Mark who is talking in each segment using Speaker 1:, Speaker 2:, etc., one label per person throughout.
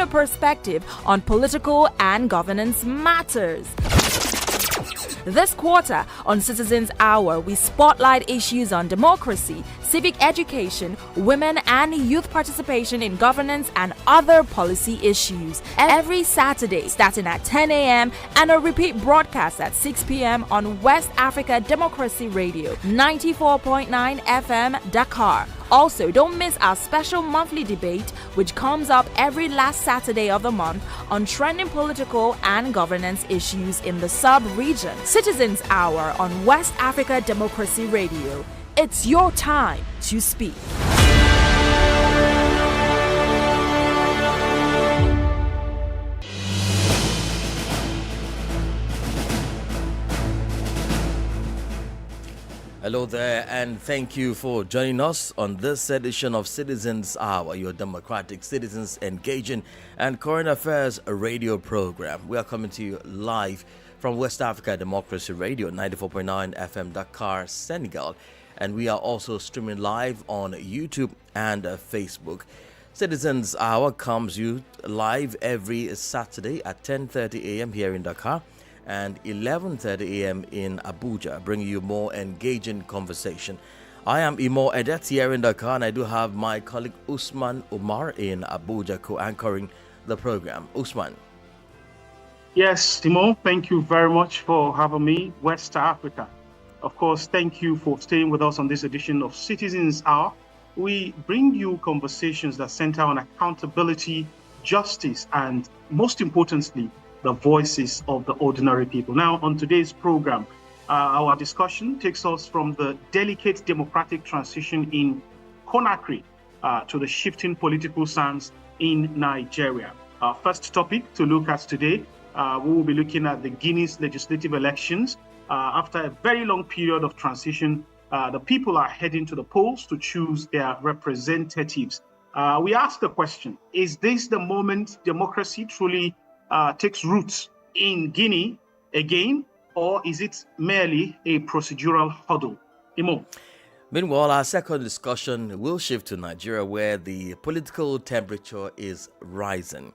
Speaker 1: broader perspective on political and governance matters. This quarter on Citizens Hour, we spotlight issues on democracy, civic education, women and youth participation in governance, and other policy issues. Every Saturday, starting at 10 a.m. and a repeat broadcast at 6 p.m. on West Africa Democracy Radio, 94.9 FM, Dakar. Also, don't miss our special monthly debate, which comes up every last Saturday of the month on trending political and governance issues in the sub-region. Citizens Hour on West Africa Democracy Radio. It's your time to speak.
Speaker 2: Hello there, and thank you for joining us on this edition of Citizens Hour, your democratic citizens engaging and current affairs radio program. We are coming to you live from West Africa Democracy Radio, 94.9 FM, Dakar, Senegal, and we are also streaming live on YouTube and Facebook. Citizens Hour comes you live every Saturday at 10:30 a.m. here in Dakar and 11:30 a.m. in Abuja, bringing you more engaging conversation. I am Imo Edet here in Dakar, and I do have my colleague Usman Umar in Abuja co-anchoring the program. Usman.
Speaker 3: Yes, Imo, thank you very much for having me, West Africa. Of course, thank you for staying with us on this edition of Citizens Hour. We bring you conversations that center on accountability, justice, and most importantly, the voices of the ordinary people. Now, on today's program, our discussion takes us from the delicate democratic transition in Conakry to the shifting political sands in Nigeria. Our first topic to look at today, we will be looking at the Guinea's legislative elections. After a very long period of transition, the people are heading to the polls to choose their representatives. We ask the question, is this the moment democracy truly takes roots in Guinea again, or is it merely a procedural hurdle? Imo.
Speaker 2: Meanwhile, our second discussion will shift to Nigeria, where the political temperature is rising.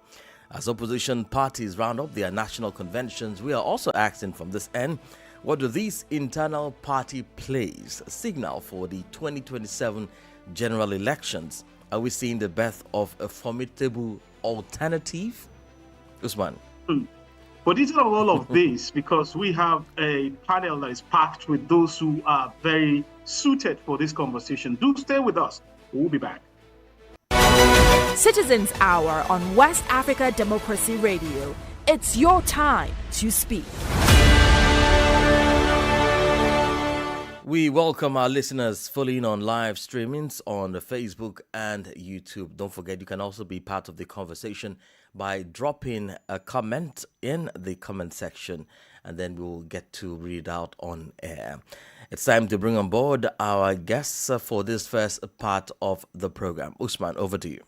Speaker 2: As opposition parties round up their national conventions, we are also asking from this end, what do these internal party plays signal for the 2027 general elections? Are we seeing the birth of a formidable alternative? Usman.
Speaker 3: For detail of all of this, because we have a panel that is packed with those who are very suited for this conversation, do stay with us. We'll be back.
Speaker 1: Citizens Hour on West Africa Democracy Radio. It's your time to speak.
Speaker 2: We welcome our listeners fully in on live streamings on Facebook and YouTube. Don't forget, you can also be part of the conversation by dropping a comment in the comment section, and then we'll get to read out on air. It's time to bring on board our guests for this first part of the program. Usman, over to you.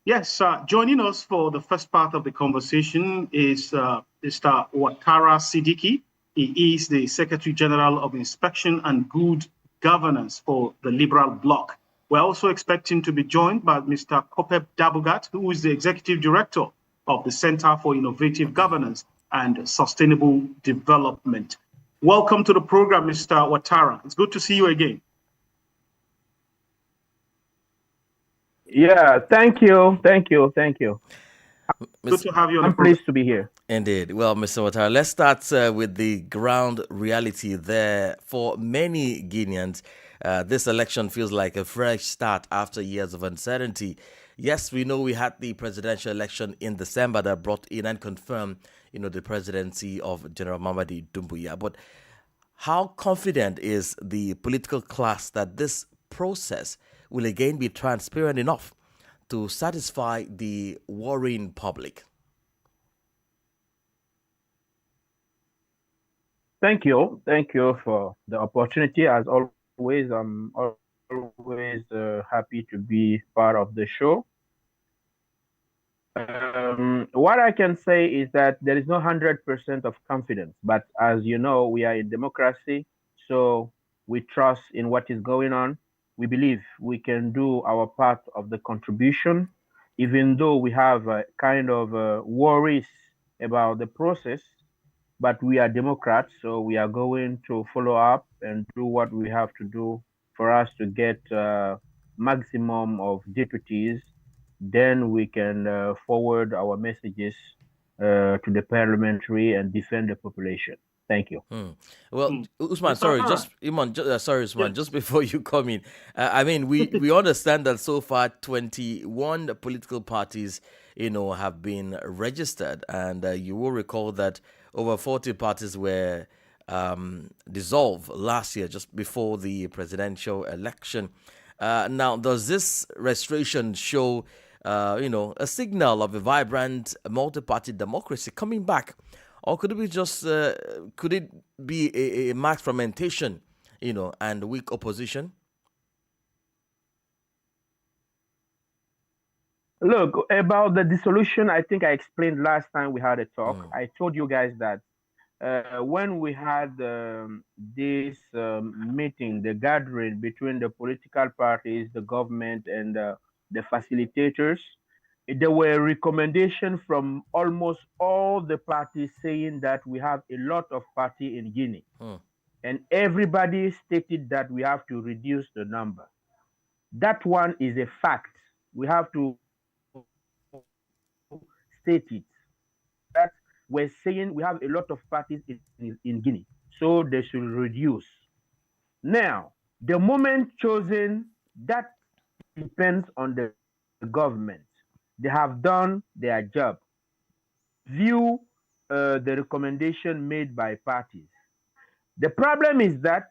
Speaker 3: Yes, joining us for the first part of the conversation is Mr. Ouattara Siddiqui. He is the Secretary General of Inspection and Good Governance for the Liberal Bloc. We're also expecting to be joined by Mr. Kopeb Dabugat, who is the Executive Director of the Center for Innovative Governance and Sustainable Development. Welcome to the program, Mr. Ouattara. It's good to see you again.
Speaker 4: Yeah, thank you.
Speaker 3: Good to have you on the program.
Speaker 4: I'm pleased to be here.
Speaker 2: Indeed. Well, Mr. Ouattara, let's start with the ground reality there. For many Guineans, this election feels like a fresh start after years of uncertainty. Yes, we know we had the presidential election in December that brought in and confirmed, the presidency of General Mamadi Doumbouya. But how confident is the political class that this process will again be transparent enough to satisfy the worrying public?
Speaker 4: Thank you for the opportunity. As always, I'm always happy to be part of the show. What I can say is that there is no 100% of confidence, but as you know, we are in democracy, so we trust in what is going on. We believe we can do our part of the contribution even though we have kind of worries about the process, but we are Democrats, so we are going to follow up and do what we have to do for us to get maximum of deputies. Then we can forward our messages to the parliamentary and defend the population. Thank you.
Speaker 2: Well, Usman,
Speaker 3: Mr.
Speaker 2: sorry,
Speaker 3: Amara,
Speaker 2: just Iman, sorry, Usman,
Speaker 3: yes.
Speaker 2: just before you come in, I mean, we understand that so far 21 political parties, have been registered, and you will recall that over 40 parties were dissolved last year, just before the presidential election. Now, does this registration show, a signal of a vibrant multi-party democracy coming back? Or could it be just could it be a marked fragmentation, and weak opposition?
Speaker 4: Look, about the dissolution, I think I explained last time we had a talk. I told you guys that when we had this meeting, the gathering between the political parties, the government, and the facilitators, there were recommendations from almost all the parties saying that we have a lot of party in Guinea. And everybody stated that we have to reduce the number. That one is a fact. We have to state it. That we're saying we have a lot of parties in Guinea, so they should reduce. Now, the moment chosen, that depends on the government. They have done their job. View the recommendation made by parties. The problem is that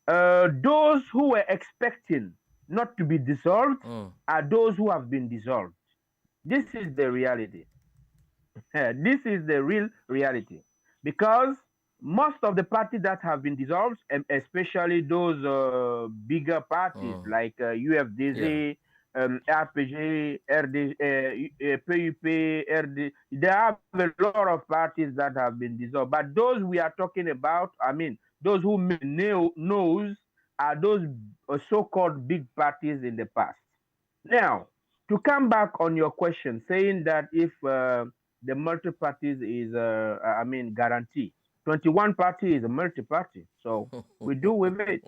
Speaker 4: those who were expecting not to be dissolved are those who have been dissolved. This is the reality. This is the real reality. Because most of the parties that have been dissolved, and especially those bigger parties like UFDZ, RPG, PUP, RD, they have a lot of parties that have been dissolved. But those we are talking about, I mean, those who knows are those so-called big parties in the past. Now, to come back on your question, saying that if the multi-parties is, guarantee. 21 party is a multi-party, so we do with it.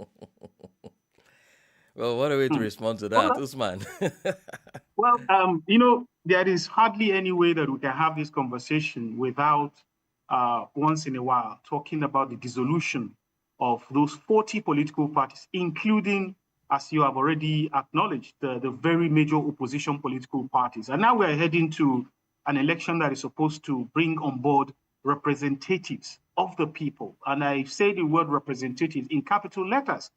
Speaker 2: Well, what a way to respond to that, Usman.
Speaker 3: Well, there is hardly any way that we can have this conversation without once in a while talking about the dissolution of those 40 political parties, including, as you have already acknowledged, the very major opposition political parties. And now we're heading to an election that is supposed to bring on board representatives of the people. And I say the word representatives in capital letters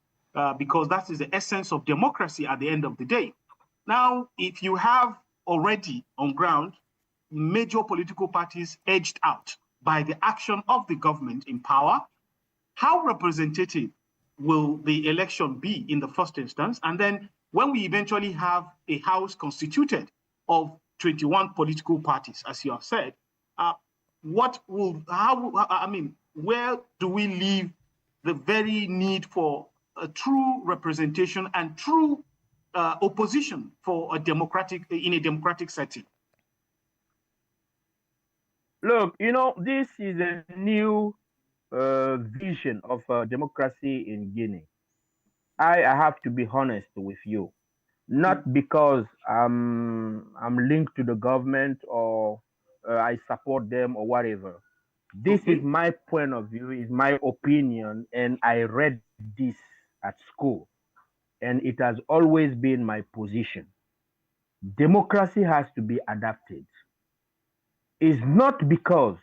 Speaker 3: because that is the essence of democracy at the end of the day. Now, if you have already on ground major political parties edged out by the action of the government in power, how representative will the election be in the first instance? And then when we eventually have a house constituted of 21 political parties, as you have said, where do we leave the very need for a true representation and true opposition for in a democratic setting?
Speaker 4: Look, this is a new vision of democracy in Guinea. I have to be honest with you, not because I'm linked to the government or I support them or whatever. This is my point of view, is my opinion, and I read this at school, and it has always been my position. Democracy has to be adapted. It's not because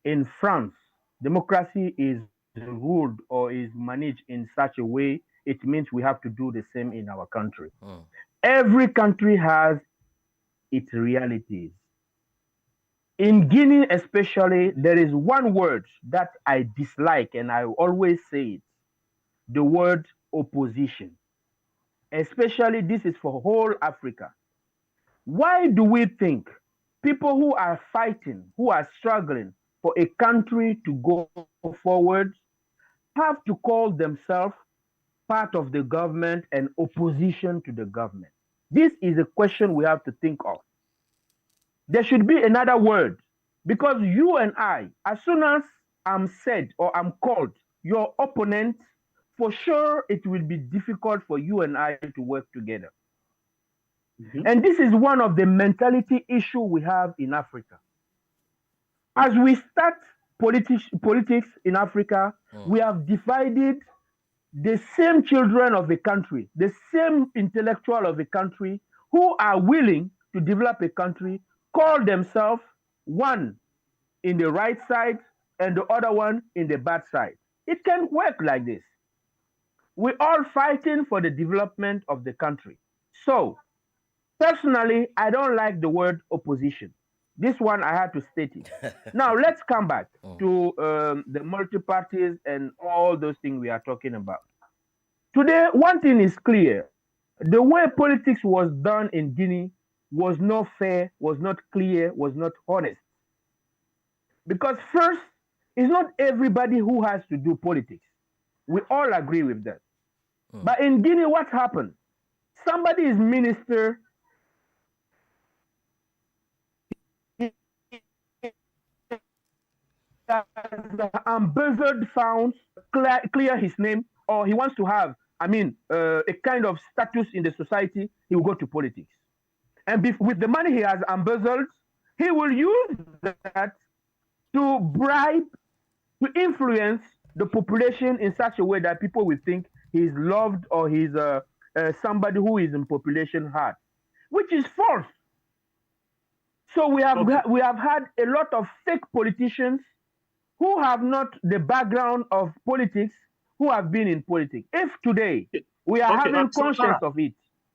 Speaker 4: in France, democracy is ruled or is managed in such a way, it means we have to do the same in our country. Every country has its realities. In Guinea especially, there is one word that I dislike, and I always say it, the word opposition. Especially this is for whole Africa. Why do we think people who are fighting, who are struggling for a country to go forward, have to call themselves part of the government and opposition to the government? This is a question we have to think of. There should be another word, because you and I, as soon as I'm said or I'm called your opponent, for sure it will be difficult for you and I to work together. And this is one of the mentality issue we have in Africa. As we start politics in Africa, we have divided the same children of a country, the same intellectual of a country who are willing to develop a country, call themselves one in the right side and the other one in the bad side. It can work like this. We're all fighting for the development of the country. So, personally, I don't like the word opposition. This one, I had to state it. Now, let's come back to the multi-parties and all those things we are talking about. Today, one thing is clear. The way politics was done in Guinea was not fair, was not clear, was not honest. Because first, it's not everybody who has to do politics. We all agree with that. But in Guinea, what happened? Somebody is minister. Embezzled funds, clear his name, or he wants to have, a kind of status in the society, he will go to politics. And with the money he has embezzled, he will use that to bribe, to influence the population in such a way that people will think he's loved or he's somebody who is in population heart, which is false. So we have had a lot of fake politicians who have not the background of politics, who have been in politics. If today we are having conscience of it,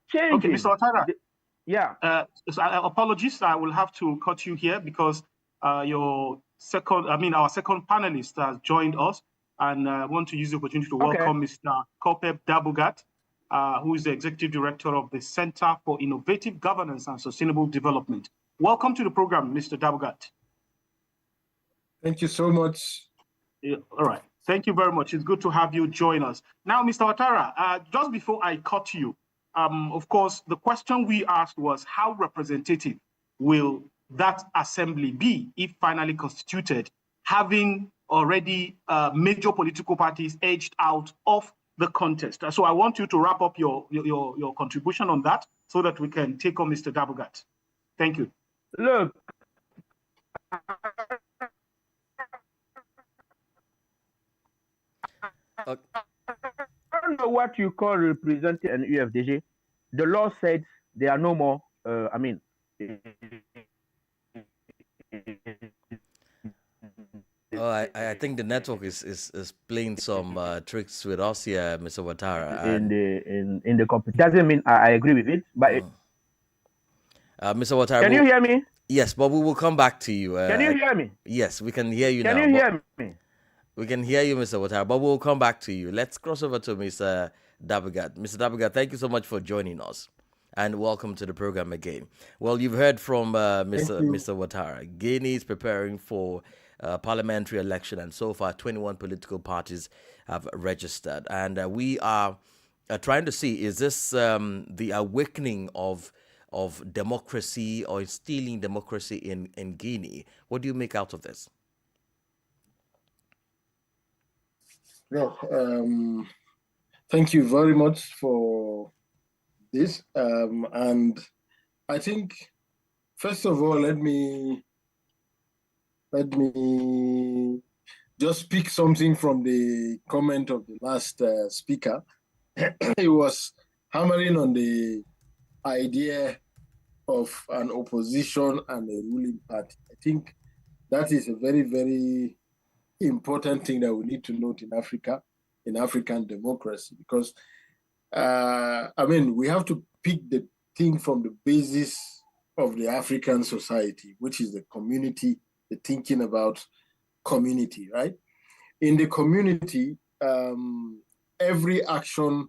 Speaker 4: changing.
Speaker 3: Okay, Mr. Ouattara.
Speaker 4: So
Speaker 3: apologies, I will have to cut you here because our second panelist has joined us, and I want to use the opportunity to welcome Mr. Kopeb Dabugat, who is the Executive Director of the Center for Innovative Governance and Sustainable Development. Welcome to the program, Mr. Dabugat.
Speaker 5: Thank you so much.
Speaker 3: All right. Thank you very much. It's good to have you join us. Now, Mr. Ouattara, just before I cut you, of course, the question we asked was how representative will that assembly be if finally constituted, having already major political parties edged out of the contest. So I want you to wrap up your contribution on that so that we can take on Mr. Dabugat. Thank you.
Speaker 4: Look, I don't know what you call representing an UFDG. The law said there are no more,
Speaker 2: I think the network is playing some tricks with us here, Mr. Ouattara.
Speaker 4: In the competition. Doesn't mean I agree with it, but
Speaker 2: Mr. Ouattara,
Speaker 4: can you hear me?
Speaker 2: Yes, but we will come back to you.
Speaker 4: Can you hear me?
Speaker 2: Yes, we can hear you now.
Speaker 4: Can you hear me?
Speaker 2: We can hear you, Mr. Ouattara, but we'll come back to you. Let's cross over to Mr. Dabugat. Mr. Dabugat, thank you so much for joining us, and welcome to the program again. Well, you've heard from Mr. Ouattara. Guinea is preparing for parliamentary election, and so far 21 political parties have registered. And we are trying to see, is this the awakening of democracy or instilling democracy in Guinea? What do you make out of this?
Speaker 5: No, thank you very much for this. And I think, first of all, let me just pick something from the comment of the last speaker. He was hammering on the idea of an opposition and a ruling party. I think that is a very, very important thing that we need to note in Africa, in African democracy, because we have to pick the thing from the basis of the African society, which is the community, the thinking about community, right? In the community, every action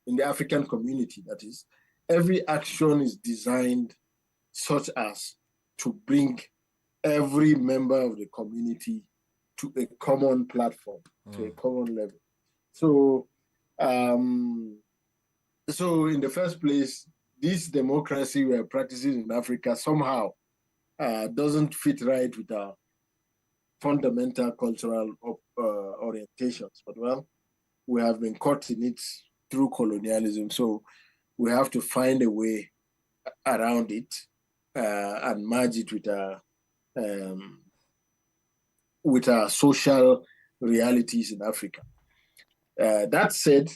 Speaker 5: in the African community, that is, every action is designed such as to bring every member of the community to a common platform, to a common level. So, so in the first place, this democracy we are practicing in Africa somehow doesn't fit right with our fundamental cultural orientations. But well, we have been caught in it through colonialism, so we have to find a way around it and merge it with our social realities in Africa. That said,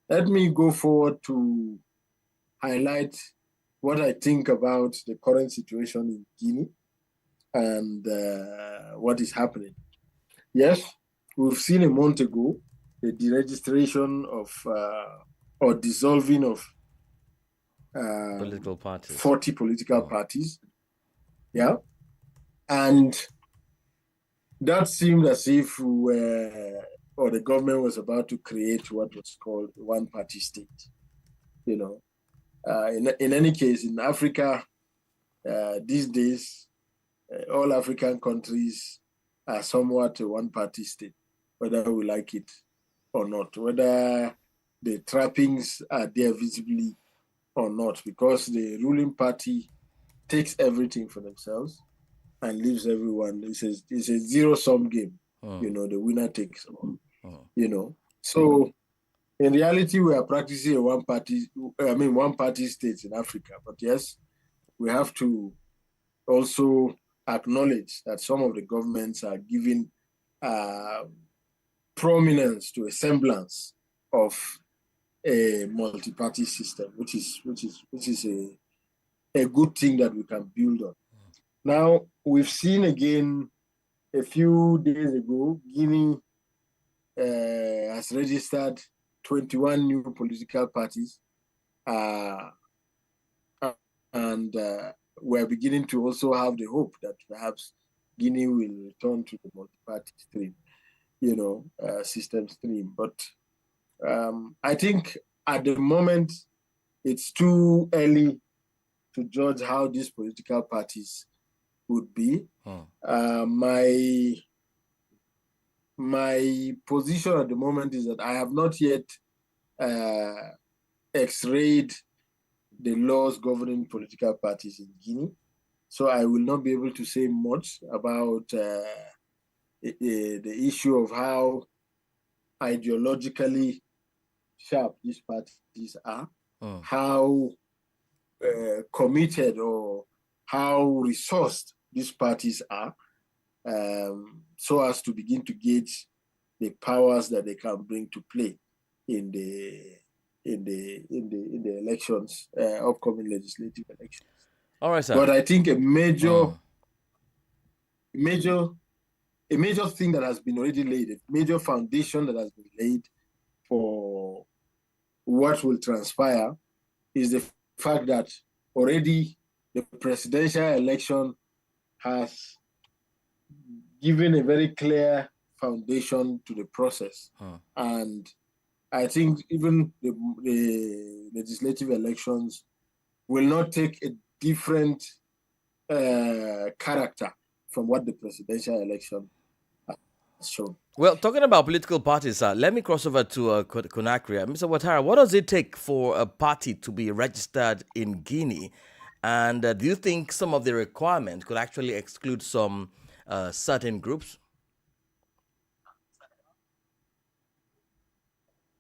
Speaker 5: let me go forward to highlight what I think about the current situation in Guinea and what is happening. Yes, we've seen a month ago the deregistration of or dissolving of
Speaker 2: political parties.
Speaker 5: 40 political parties. Yeah. And that seemed as if or the government was about to create what was called a one-party state. You know, in any case, in Africa, these days, all African countries are somewhat a one-party state, whether we like it or not, whether the trappings are there visibly or not, because the ruling party takes everything for themselves and leaves everyone. It's a zero-sum game. You know, the winner takes all. You know, so in reality, we are practicing a one-party state in Africa. But yes, we have to also acknowledge that some of the governments are giving prominence to a semblance of a multi-party system, which is a good thing that we can build on. Now, we've seen again a few days ago, Guinea has registered 21 new political parties, and we're beginning to also have the hope that perhaps Guinea will return to the multi-party stream, system stream. But I think at the moment it's too early to judge how these political parties would be. My position at the moment is that I have not yet x-rayed the laws governing political parties in Guinea, so I will not be able to say much about the issue of how ideologically sharp these parties are, how committed or how resourced these parties are, so as to begin to gauge the powers that they can bring to play in the elections, upcoming legislative elections.
Speaker 2: All right, sir.
Speaker 5: But I think a major thing that has been already laid, a major foundation that has been laid for what will transpire, is the fact that already the presidential election has given a very clear foundation to the process. And I think even the legislative elections will not take a different character from what the presidential election has shown.
Speaker 2: Well, talking about political parties, let me cross over to Conakry. Mr. Ouattara, what does it take for a party to be registered in Guinea? And do you think some of the requirements could actually exclude some certain groups?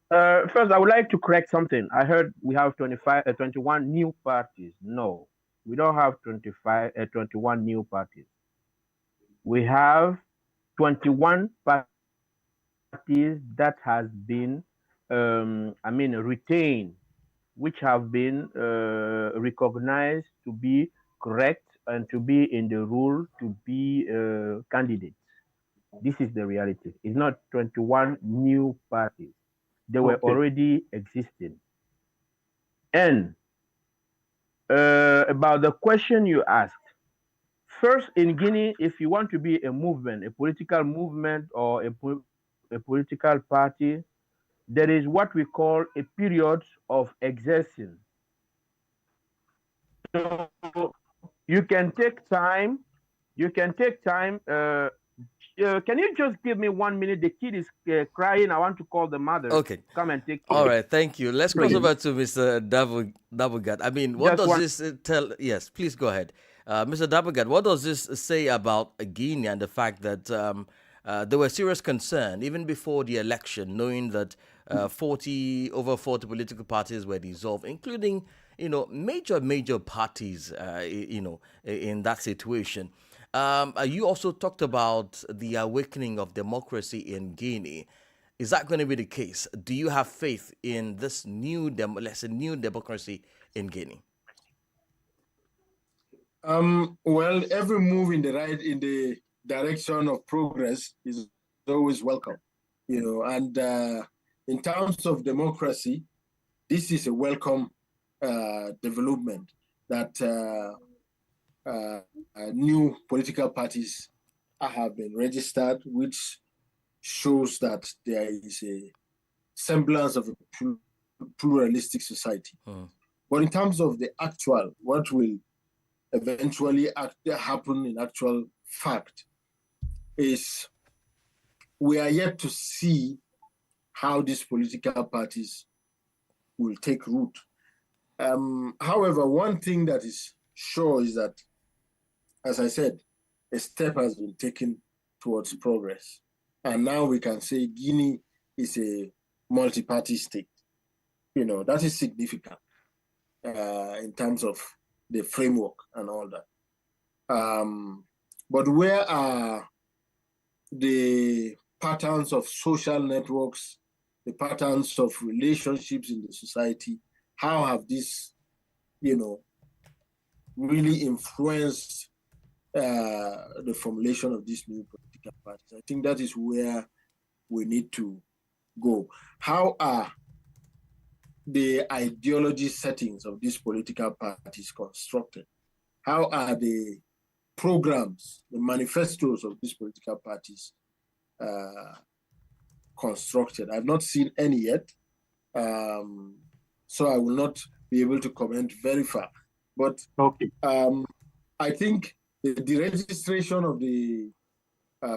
Speaker 4: First, I would like to correct something. I heard we have 21 new parties. No, we don't have 21 new parties. We have 21 parties that has been, retained, which have been recognized to be correct and to be in the rule to be candidates. This is the reality. It's not 21 new parties. They were already existing. And about the question you asked, first in Guinea, if you want to be a movement, a political movement or a political party, there is what we call a period of exertion. So you can take time. Can you just give me 1 minute? The kid is crying. I want to call the mother.
Speaker 2: Okay.
Speaker 4: Come and take care.
Speaker 2: All right. Thank you. Let's cross over to Mr. Dabugat. I mean, what
Speaker 4: Just
Speaker 2: does this tell? Yes, please go ahead. Mr. Dabagat, what does this say about Guinea and the fact that there were serious concern even before the election, knowing that over 40 political parties were dissolved, including major parties, in that situation. You also talked about the awakening of democracy in Guinea. Is that going to be the case? Do you have faith in this new democracy in Guinea?
Speaker 5: Well, every move in the direction of progress is always welcome, and in terms of democracy, this is a welcome development that new political parties have been registered, which shows that there is a semblance of a pluralistic society. But in terms of the actual, what will eventually happen in actual fact is we are yet to see how these political parties will take root. However, one thing that is sure is that, as I said, a step has been taken towards progress. And now we can say Guinea is a multi-party state. That is significant in terms of the framework and all that. But where are the patterns of social networks, the patterns of relationships in the society? How have these, really influenced the formulation of these new political parties? I think that is where we need to go. How are the ideology settings of these political parties constructed? How are the programs, the manifestos of these political parties constructed? I've not seen any yet, so I will not be able to comment very far. But
Speaker 3: okay.
Speaker 5: I think the deregistration of the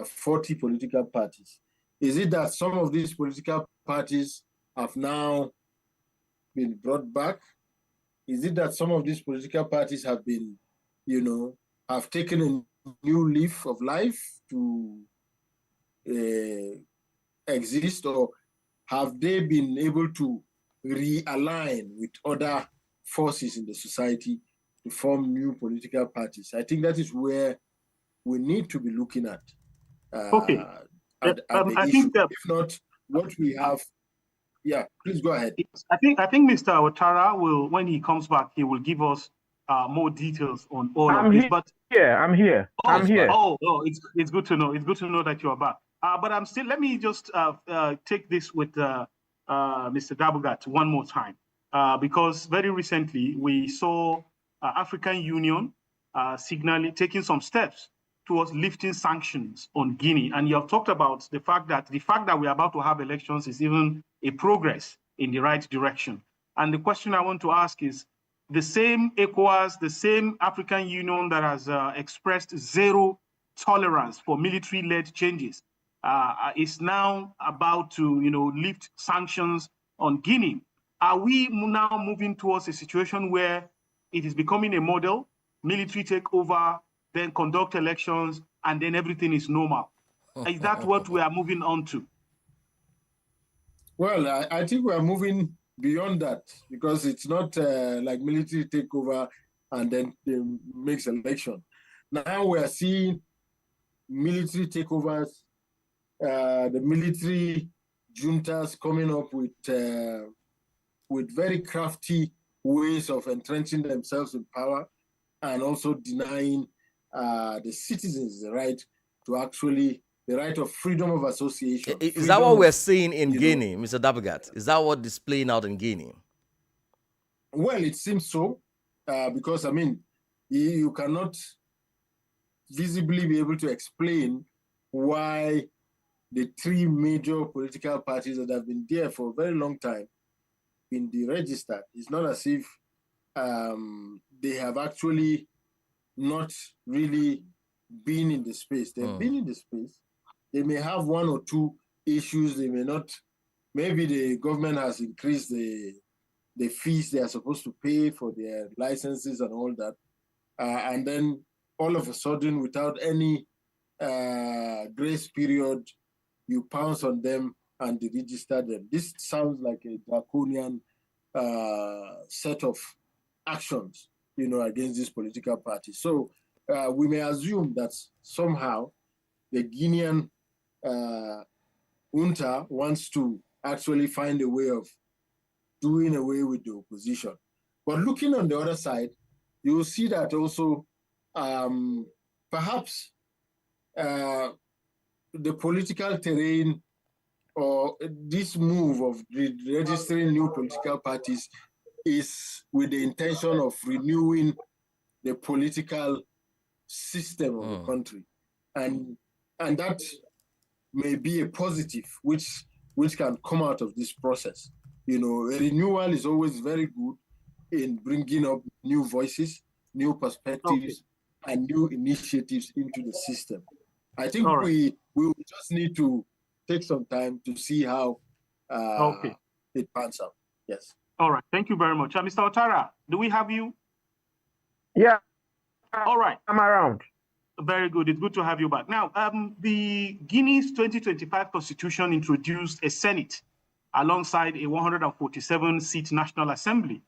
Speaker 5: 40 political parties, is it that some of these political parties have now been brought back? Is it that some of these political parties have been, have taken a new leaf of life to exist, or have they been able to realign with other forces in the society to form new political parties? I think that is where we need to be looking at.
Speaker 3: Okay.
Speaker 5: At the
Speaker 3: I
Speaker 5: issue.
Speaker 3: think that,
Speaker 5: if not, what we have. Yeah, please go ahead.
Speaker 3: I think Mr. Ouattara will, when he comes back, he will give us more details on all of this. But
Speaker 4: I'm here.
Speaker 3: It's good to know. It's good to know that you are back. But I'm still. Let me just take this with Mr. Dabugat one more time, because very recently we saw African Union taking some steps towards lifting sanctions on Guinea, and you have talked about the fact that we're about to have elections is even a progress in the right direction. And the question I want to ask is, the same ECOWAS, the same African Union that has expressed zero tolerance for military-led changes, is now about to, lift sanctions on Guinea. Are we now moving towards a situation where it is becoming a model, military takeover, then conduct elections, and then everything is normal? Is that what we are moving on to?
Speaker 5: Well, I think we are moving beyond that, because it's not like military takeover and then they makes election. Now we are seeing military takeovers, the military juntas coming up with very crafty ways of entrenching themselves in power, and also denying the citizens the right of freedom of association.
Speaker 2: Is that what we're seeing in Guinea, Mr. Dabagat? Is that what is playing out in Guinea?
Speaker 5: Well, it seems so, because, you cannot visibly be able to explain why the three major political parties that have been there for a very long time been deregistered. It's not as if they have actually not really been in the space. They've been in the space. They may have one or two issues. They may not. Maybe the government has increased the fees they are supposed to pay for their licenses and all that. and then all of a sudden, without any grace period, you pounce on them and deregister them. This sounds like a draconian set of actions, against these political parties. So we may assume that somehow the Guinean junta wants to actually find a way of doing away with the opposition. But looking on the other side, you will see that also perhaps the political terrain or this move of registering new political parties is with the intention of renewing the political system of the country. And that may be a positive which can come out of this process. A renewal is always very good in bringing up new voices, new perspectives, and new initiatives into the system. I think we will just need to take some time to see how it pans out. Yes.
Speaker 3: All right. Thank you very much. Mr. Otara, do we have you?
Speaker 4: Yeah.
Speaker 3: All right.
Speaker 4: I'm around.
Speaker 3: Very good. It's good to have you back. Now, the Guinea's 2025 constitution introduced a Senate alongside a 147-seat National Assembly.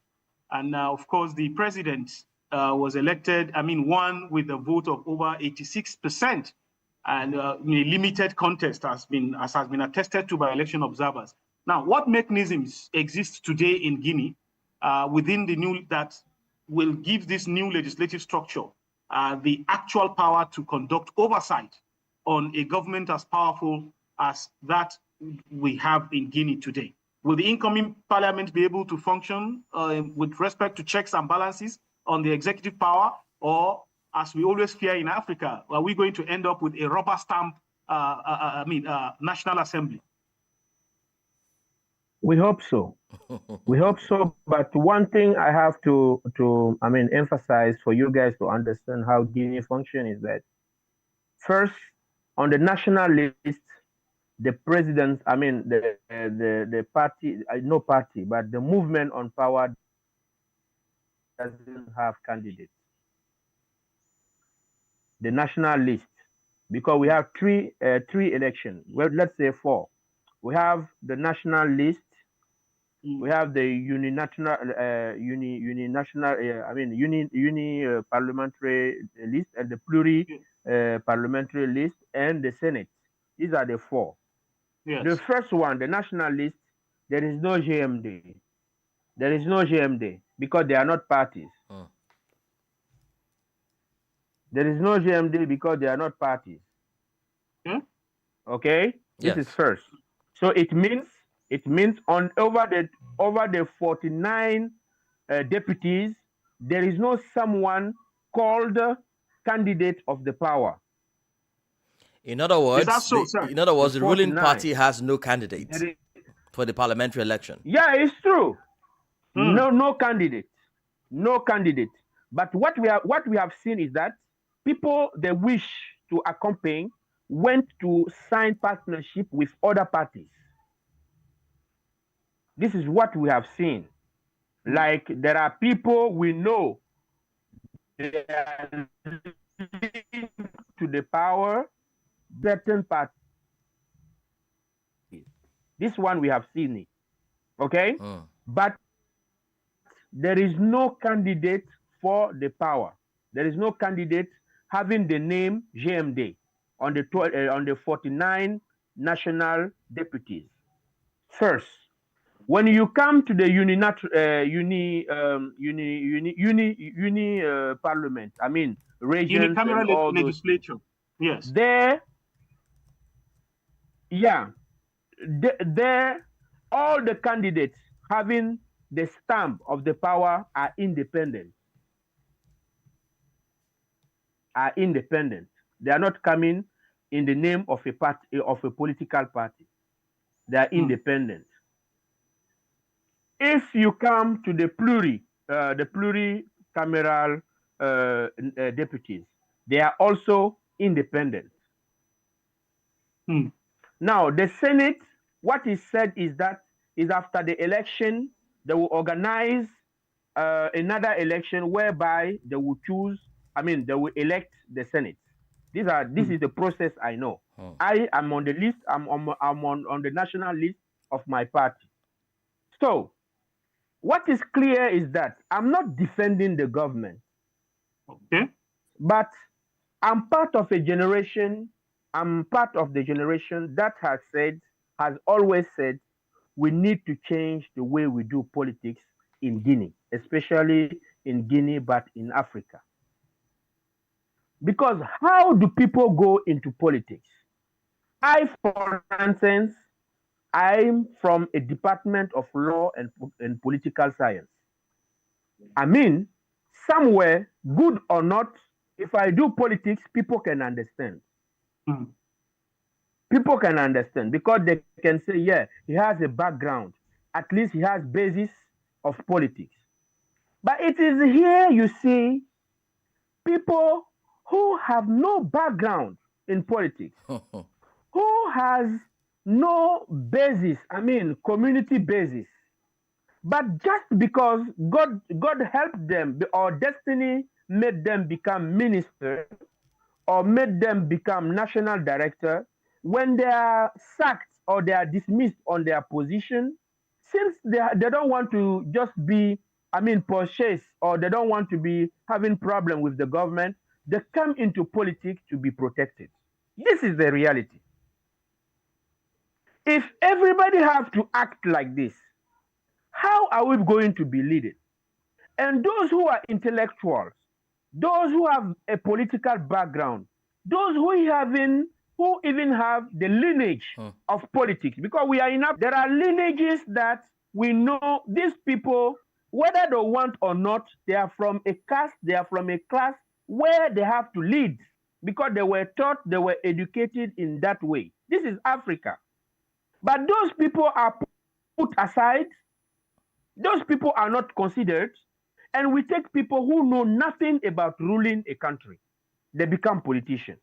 Speaker 3: And of course, the president was elected, won with a vote of over 86%. And a limited contest has been attested to by election observers. Now, what mechanisms exist today in Guinea within the new that will give this new legislative structure the actual power to conduct oversight on a government as powerful as that we have in Guinea today? Will the incoming parliament be able to function with respect to checks and balances on the executive power, or, as we always fear in Africa, are we going to end up with a rubber stamp National Assembly?
Speaker 4: We hope so. We hope so. But one thing I have to emphasize for you guys to understand how Guinea function is that first, on the national list, the president, the party, no party, but the movement on power doesn't have candidates. The national list, because we have three elections. Well, let's say four. We have the national list. We have the parliamentary list, and the parliamentary list, and the Senate. These are the four.
Speaker 3: Yes.
Speaker 4: The first one, the national list, there is no GMD. There is no GMD because they are not parties. There is no GMD because they are not parties. Okay?
Speaker 2: Yes.
Speaker 4: This is first. So it means on over the 49 deputies, there is no someone called candidate of the power.
Speaker 2: In other words, the ruling
Speaker 4: 49.
Speaker 2: party has no candidate for the parliamentary election.
Speaker 4: Yeah, it's true. No candidate. No candidate. But what we have seen is that people they wish to accompany went to sign partnership with other parties. This is what we have seen. Like there are people we know they are to the power, certain parties. This one we have seen it. Okay? But there is no candidate for the power. There is no candidate having the name GMD on the 49 national deputies. First, when you come to the parliament, regions and all
Speaker 3: legislature.
Speaker 4: Those,
Speaker 3: yes.
Speaker 4: There, all the candidates having the stamp of the power are independent. They are not coming in the name of a party, of a political party. They are independent. If you come to the pluricameral deputies, they are also independent. Now, the Senate, what is said is that after the election, they will organize another election whereby they will choose they will elect the Senate. This is the process I know. I am on the list. I'm on the national list of my party. So what is clear is that I'm not defending the government.
Speaker 3: Okay.
Speaker 4: But I'm part of a generation. I'm part of the generation that has always said, we need to change the way we do politics in Guinea, especially in Guinea, but in Africa. Because how do people go into politics? I, for instance, I'm from a department of law and political science. Somewhere, good or not, if I do politics, people can understand. People can understand because they can say, yeah, he has a background. At least he has basis of politics. But it is here you see people who have no background in politics, who has no basis, community basis. But just because God helped them, or destiny made them become minister, or made them become national director, when they are sacked or they are dismissed on their position, since they don't want to just be, purchased, or they don't want to be having problem with the government, they come into politics to be protected. This is the reality. If everybody have to act like this, how are we going to be leaded? And those who are intellectuals, those who have a political background, those who even have the lineage of politics, because there are lineages that we know these people, whether they want or not, they are from a caste, they are from a class where they have to lead because they were taught, they were educated in that way. This is Africa. But those people are put aside. Those people are not considered. And we take people who know nothing about ruling a country. They become politicians.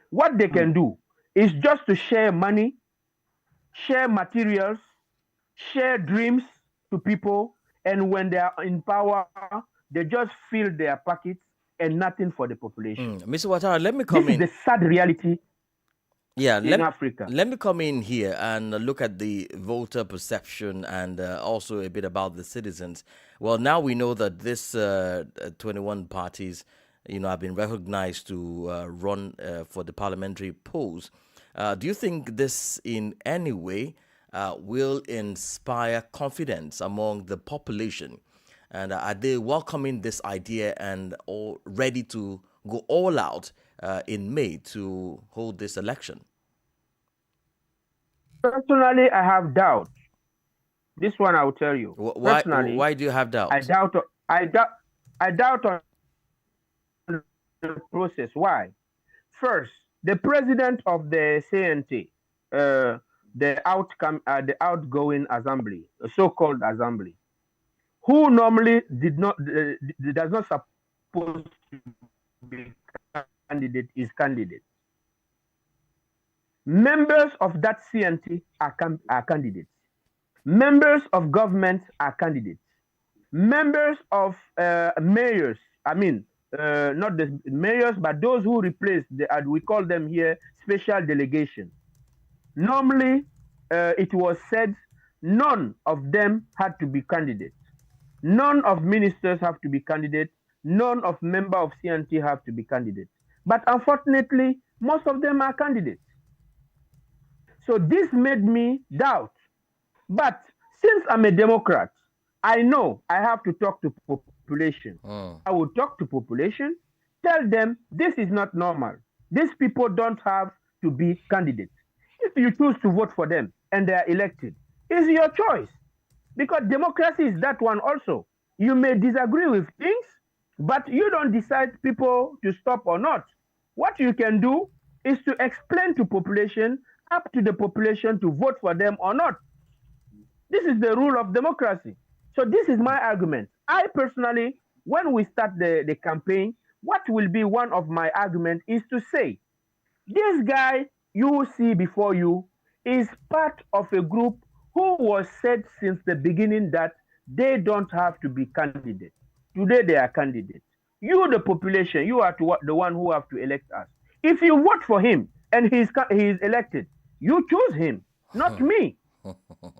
Speaker 4: What they can do is just to share money, share materials, share dreams to people. And when they are in power, they just fill their pockets and nothing for the population.
Speaker 2: Mr. Ouattara, let me come in.
Speaker 4: This is the sad reality.
Speaker 2: Yeah,
Speaker 4: in Africa.
Speaker 2: Let me come in here and look at the voter perception and also a bit about the citizens. Well, now we know that this 21 parties, have been recognized to run for the parliamentary polls. Do you think this in any way will inspire confidence among the population? And are they welcoming this idea and all ready to go all out in May to hold this election?
Speaker 4: Personally, I have doubt. This one I will tell you.
Speaker 2: Why do you have doubt?
Speaker 4: I doubt on the process. Why? First, the president of the CNT, the outgoing assembly, the so-called assembly, who normally does not suppose to be candidate, is candidate. Members of that CNT are candidates. Members of government are candidates. Members of mayors, not the mayors, but those who replace, we call them here special delegation. Normally, it was said none of them had to be candidates. None of ministers have to be candidates. None of member of CNT have to be candidates. But unfortunately, most of them are candidates. So this made me doubt. But since I'm a Democrat, I know I have to talk to population. I will talk to population, tell them this is not normal. These people don't have to be candidates. If you choose to vote for them and they are elected, it's your choice. Because democracy is that one also. You may disagree with things, but you don't decide people to stop or not. What you can do is to explain to population, up to the population to vote for them or not. This is the rule of democracy. So this is my argument. I personally, when we start the campaign, what will be one of my arguments is to say, this guy you see before you is part of a group who was said since the beginning that they don't have to be candidates. Today they are candidates. You, the population, you are the one who have to elect us. If you vote for him and he is elected, you choose him, not me.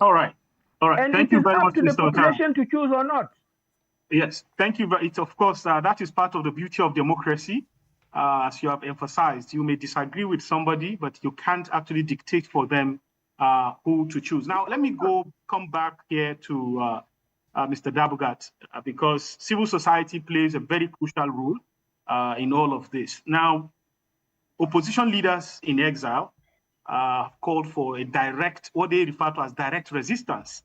Speaker 3: All right. And thank
Speaker 4: it
Speaker 3: you
Speaker 4: is
Speaker 3: very
Speaker 4: up
Speaker 3: much,
Speaker 4: to the
Speaker 3: Mr. Otara.
Speaker 4: population to choose or not.
Speaker 3: Yes, thank you. It's of course that is part of the beauty of democracy. As you have emphasized, you may disagree with somebody, but you can't actually dictate for them who to choose. Now, let me come back here to Mr. Dabugat, because civil society plays a very crucial role in all of this. Now, opposition leaders in exile called for what they refer to as direct resistance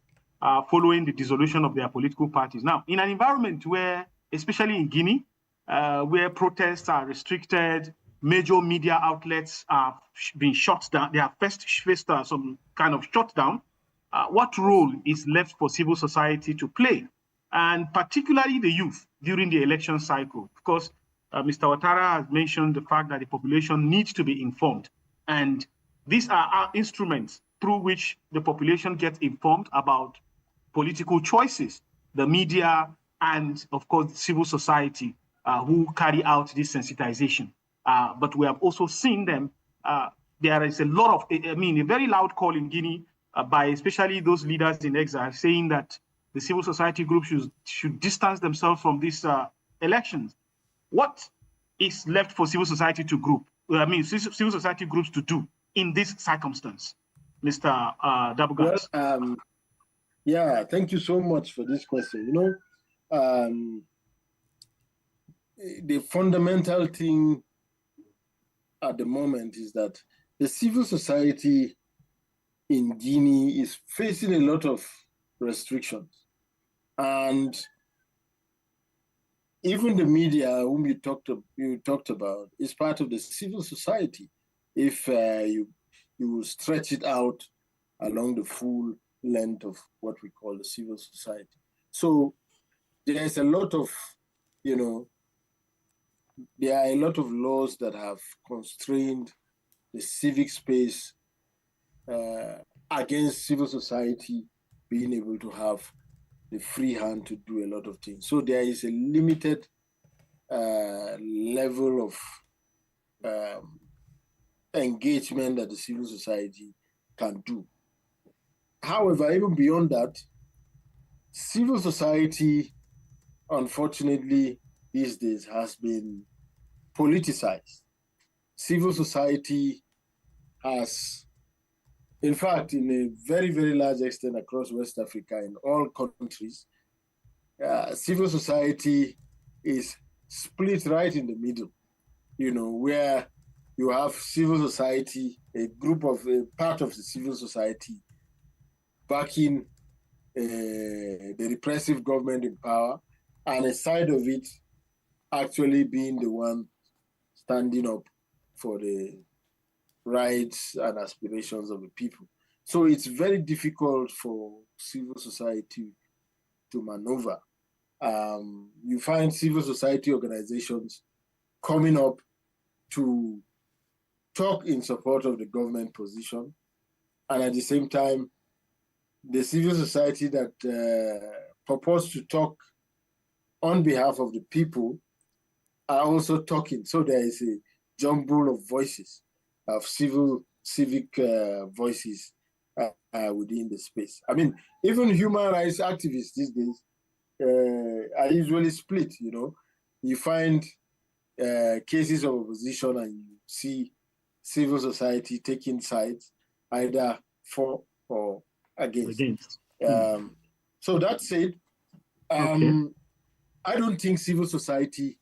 Speaker 3: following the dissolution of their political parties. Now, in an environment where, especially in Guinea, where protests are restricted, major media outlets are being shut down, they have faced some kind of shutdown, what role is left for civil society to play? And particularly the youth during the election cycle. Of course, Mr. Ouattara has mentioned the fact that the population needs to be informed. And these are our instruments through which the population gets informed about political choices, the media, and of course, civil society who carry out this sensitization. But we have also seen them. There is a very loud call in Guinea by especially those leaders in exile saying that the civil society groups should distance themselves from these elections. What is left for civil society civil society groups to do in this circumstance, Mr. Dabugat?
Speaker 5: Well, yeah, thank you so much for this question. The fundamental thing at the moment is that the civil society in Guinea is facing a lot of restrictions. And even the media, whom you talked about, is part of the civil society. If you stretch it out along the full length of what we call the civil society. So there's a lot of, there are a lot of laws that have constrained the civic space against civil society being able to have the free hand to do a lot of things. So there is a limited level of engagement that the civil society can do. However, even beyond that, civil society, unfortunately, these days has been politicized. Civil society has, in fact, in a very, very large extent across West Africa, in all countries, civil society is split right in the middle, where you have civil society, a part of the civil society backing the repressive government in power, and a side of it actually being the one standing up for the rights and aspirations of the people. So it's very difficult for civil society to maneuver. You find civil society organizations coming up to talk in support of the government position, and at the same time, the civil society that purpose to talk on behalf of the people are also talking. So there is a jumble of voices, of civic voices within the space. I mean, even human rights activists these days are usually split. You find cases of opposition and you see civil society taking sides, either for or against. So that said, I don't think civil society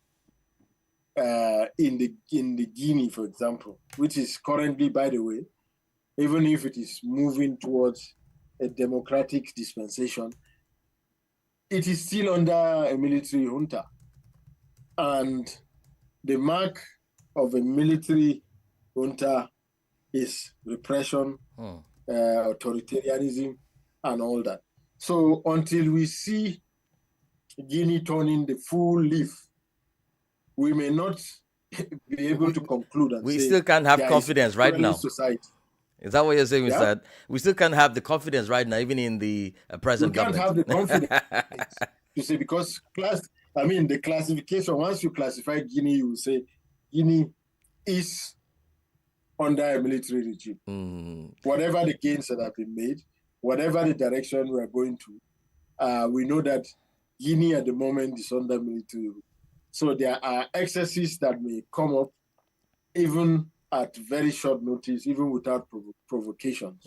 Speaker 5: in the Guinea, for example, which is currently, by the way, even if it is moving towards a democratic dispensation, it is still under a military junta. And the mark of a military junta is repression, authoritarianism, and all that. So until we see Guinea turning the full leaf, we may not be able to conclude and
Speaker 2: we
Speaker 5: say
Speaker 2: still can't have confidence right now.
Speaker 5: Society.
Speaker 2: Is that what you're saying, Mr. We still can't have the confidence right now, even in the present government.
Speaker 5: We can't have the confidence to say, because I mean, the classification, once you classify Guinea, you will say Guinea is under a military regime. Whatever the gains that have been made, whatever the direction we are going to, we know that Guinea at the moment is under military rule. So there are excesses that may come up even at very short notice, even without provocations.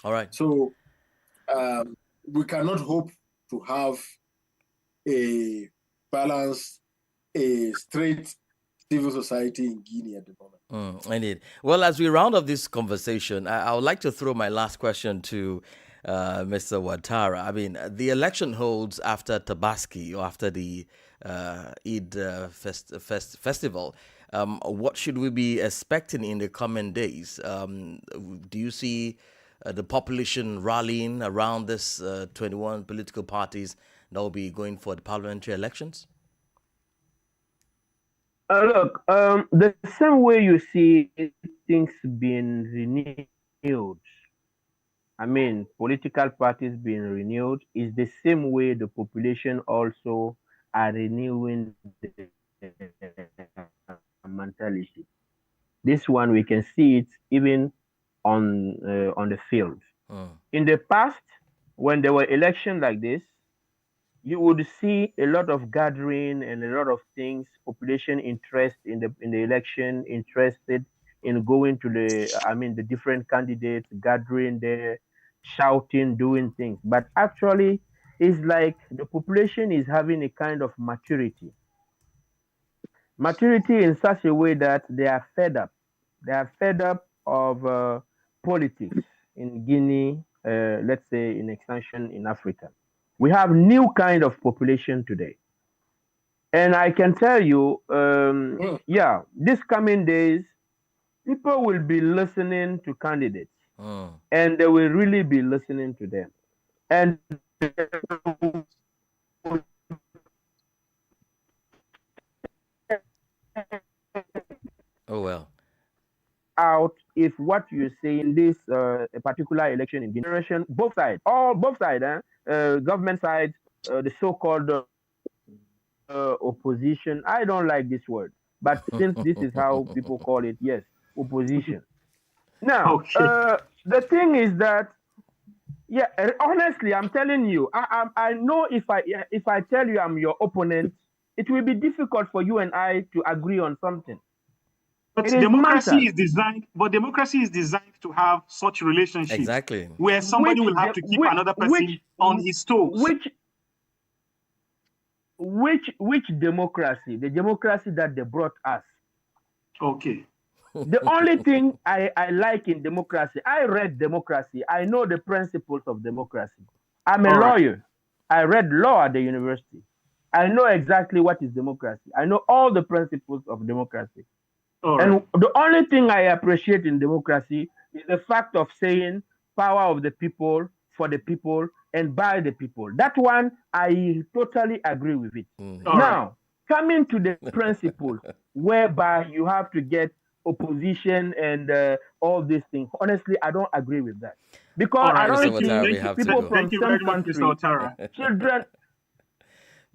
Speaker 2: All right.
Speaker 5: So we cannot hope to have a balanced, a straight civil society in Guinea at the moment.
Speaker 2: Indeed. Well, as we round up this conversation, I would like to throw my last question to Mr. Ouattara. I mean, the election holds after Tabaski or after the Eid festival. What should we be expecting in the coming days? Do you see the population rallying around this 21 political parties that will be going for the parliamentary elections?
Speaker 4: Look, the same way you see things being renewed, I mean, political parties being renewed, is the same way the population also are renewing the mentality. This one, we can see it even on the field. In the past, when there were elections like this, you would see a lot of gathering and a lot of things, population interest in the election, interested in going to the different candidates, gathering there, shouting, doing things. But actually, it's like the population is having a kind of maturity. Maturity in such a way that they are fed up. They are fed up of politics in Guinea, let's say in extension in Africa. We have new kind of population today. And I can tell you, this coming days, people will be listening to candidates. And they will really be listening to them. And
Speaker 2: oh, well.
Speaker 4: Out if what you say in this particular election in Guinea, both sides, government side, the so-called opposition. I don't like this word, but since this is how people call it, yes, opposition. Now, the thing is that, honestly, I'm telling you, I know if I tell you I'm your opponent, it will be difficult for you and I to agree on something.
Speaker 3: But democracy is designed. But democracy is designed to have such relationships,
Speaker 2: exactly,
Speaker 3: where somebody will have to keep another person on his toes.
Speaker 4: Which democracy? The democracy that they brought us.
Speaker 3: Okay.
Speaker 4: The only thing I like in democracy, I read democracy. I know the principles of democracy. I'm a lawyer. I read law at the university. I know exactly what is democracy. I know all the principles of democracy. And the only thing I appreciate in democracy is the fact of saying power of the people, for the people, and by the people. That one, I totally agree with it. Now, coming to the principle whereby you have to get opposition and all these things, honestly, I don't agree with that. Because I don't think people from some country, children...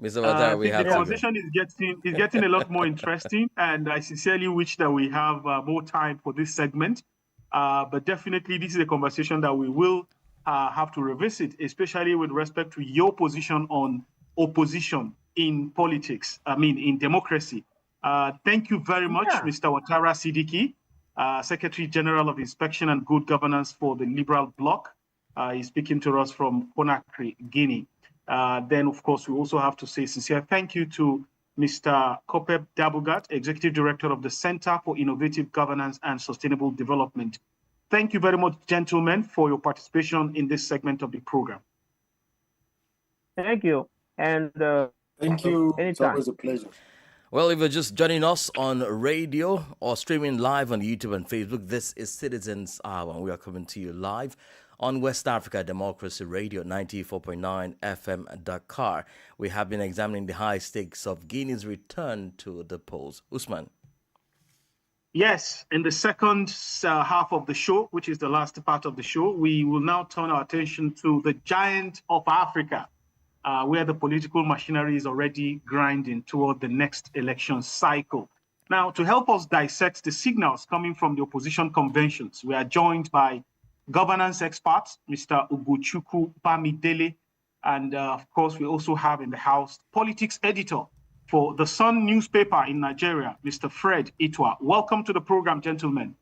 Speaker 2: Mr. Ouattara, we have
Speaker 3: the conversation is getting a lot more interesting, and I sincerely wish that we have more time for this segment. But definitely, this is a conversation that we will have to revisit, especially with respect to your position on opposition in politics. I mean, in democracy. Thank you very much, Mr. Ouattara Sidiki, Secretary General of Inspection and Good Governance for the Liberal Bloc. He's speaking to us from Conakry, Guinea. Then, of course, we also have to say sincere thank you to Mr. Kopeb Dabugat, Executive Director of the Center for Innovative Governance and Sustainable Development. Thank you very much, gentlemen, for your participation in this segment of the program.
Speaker 4: Thank you. And
Speaker 5: thank you.
Speaker 4: Anytime.
Speaker 5: It's always a pleasure.
Speaker 2: Well, if you're just joining us on radio or streaming live on YouTube and Facebook, this is Citizens Hour. We are coming to you live on West Africa Democracy Radio 94.9 FM Dakar. We have been examining the high stakes of Guinea's return to the polls. Usman.
Speaker 3: Yes, in the second half of the show, which is the last part of the show, we will now turn our attention to the giant of Africa, where the political machinery is already grinding toward the next election cycle. Now, to help us dissect the signals coming from the opposition conventions, we are joined by governance experts, Mr. Ugochukwu Bamidele, and of course, we also have in the house politics editor for the Sun newspaper in Nigeria, Mr. Fred Itwa. Welcome to the program, gentlemen.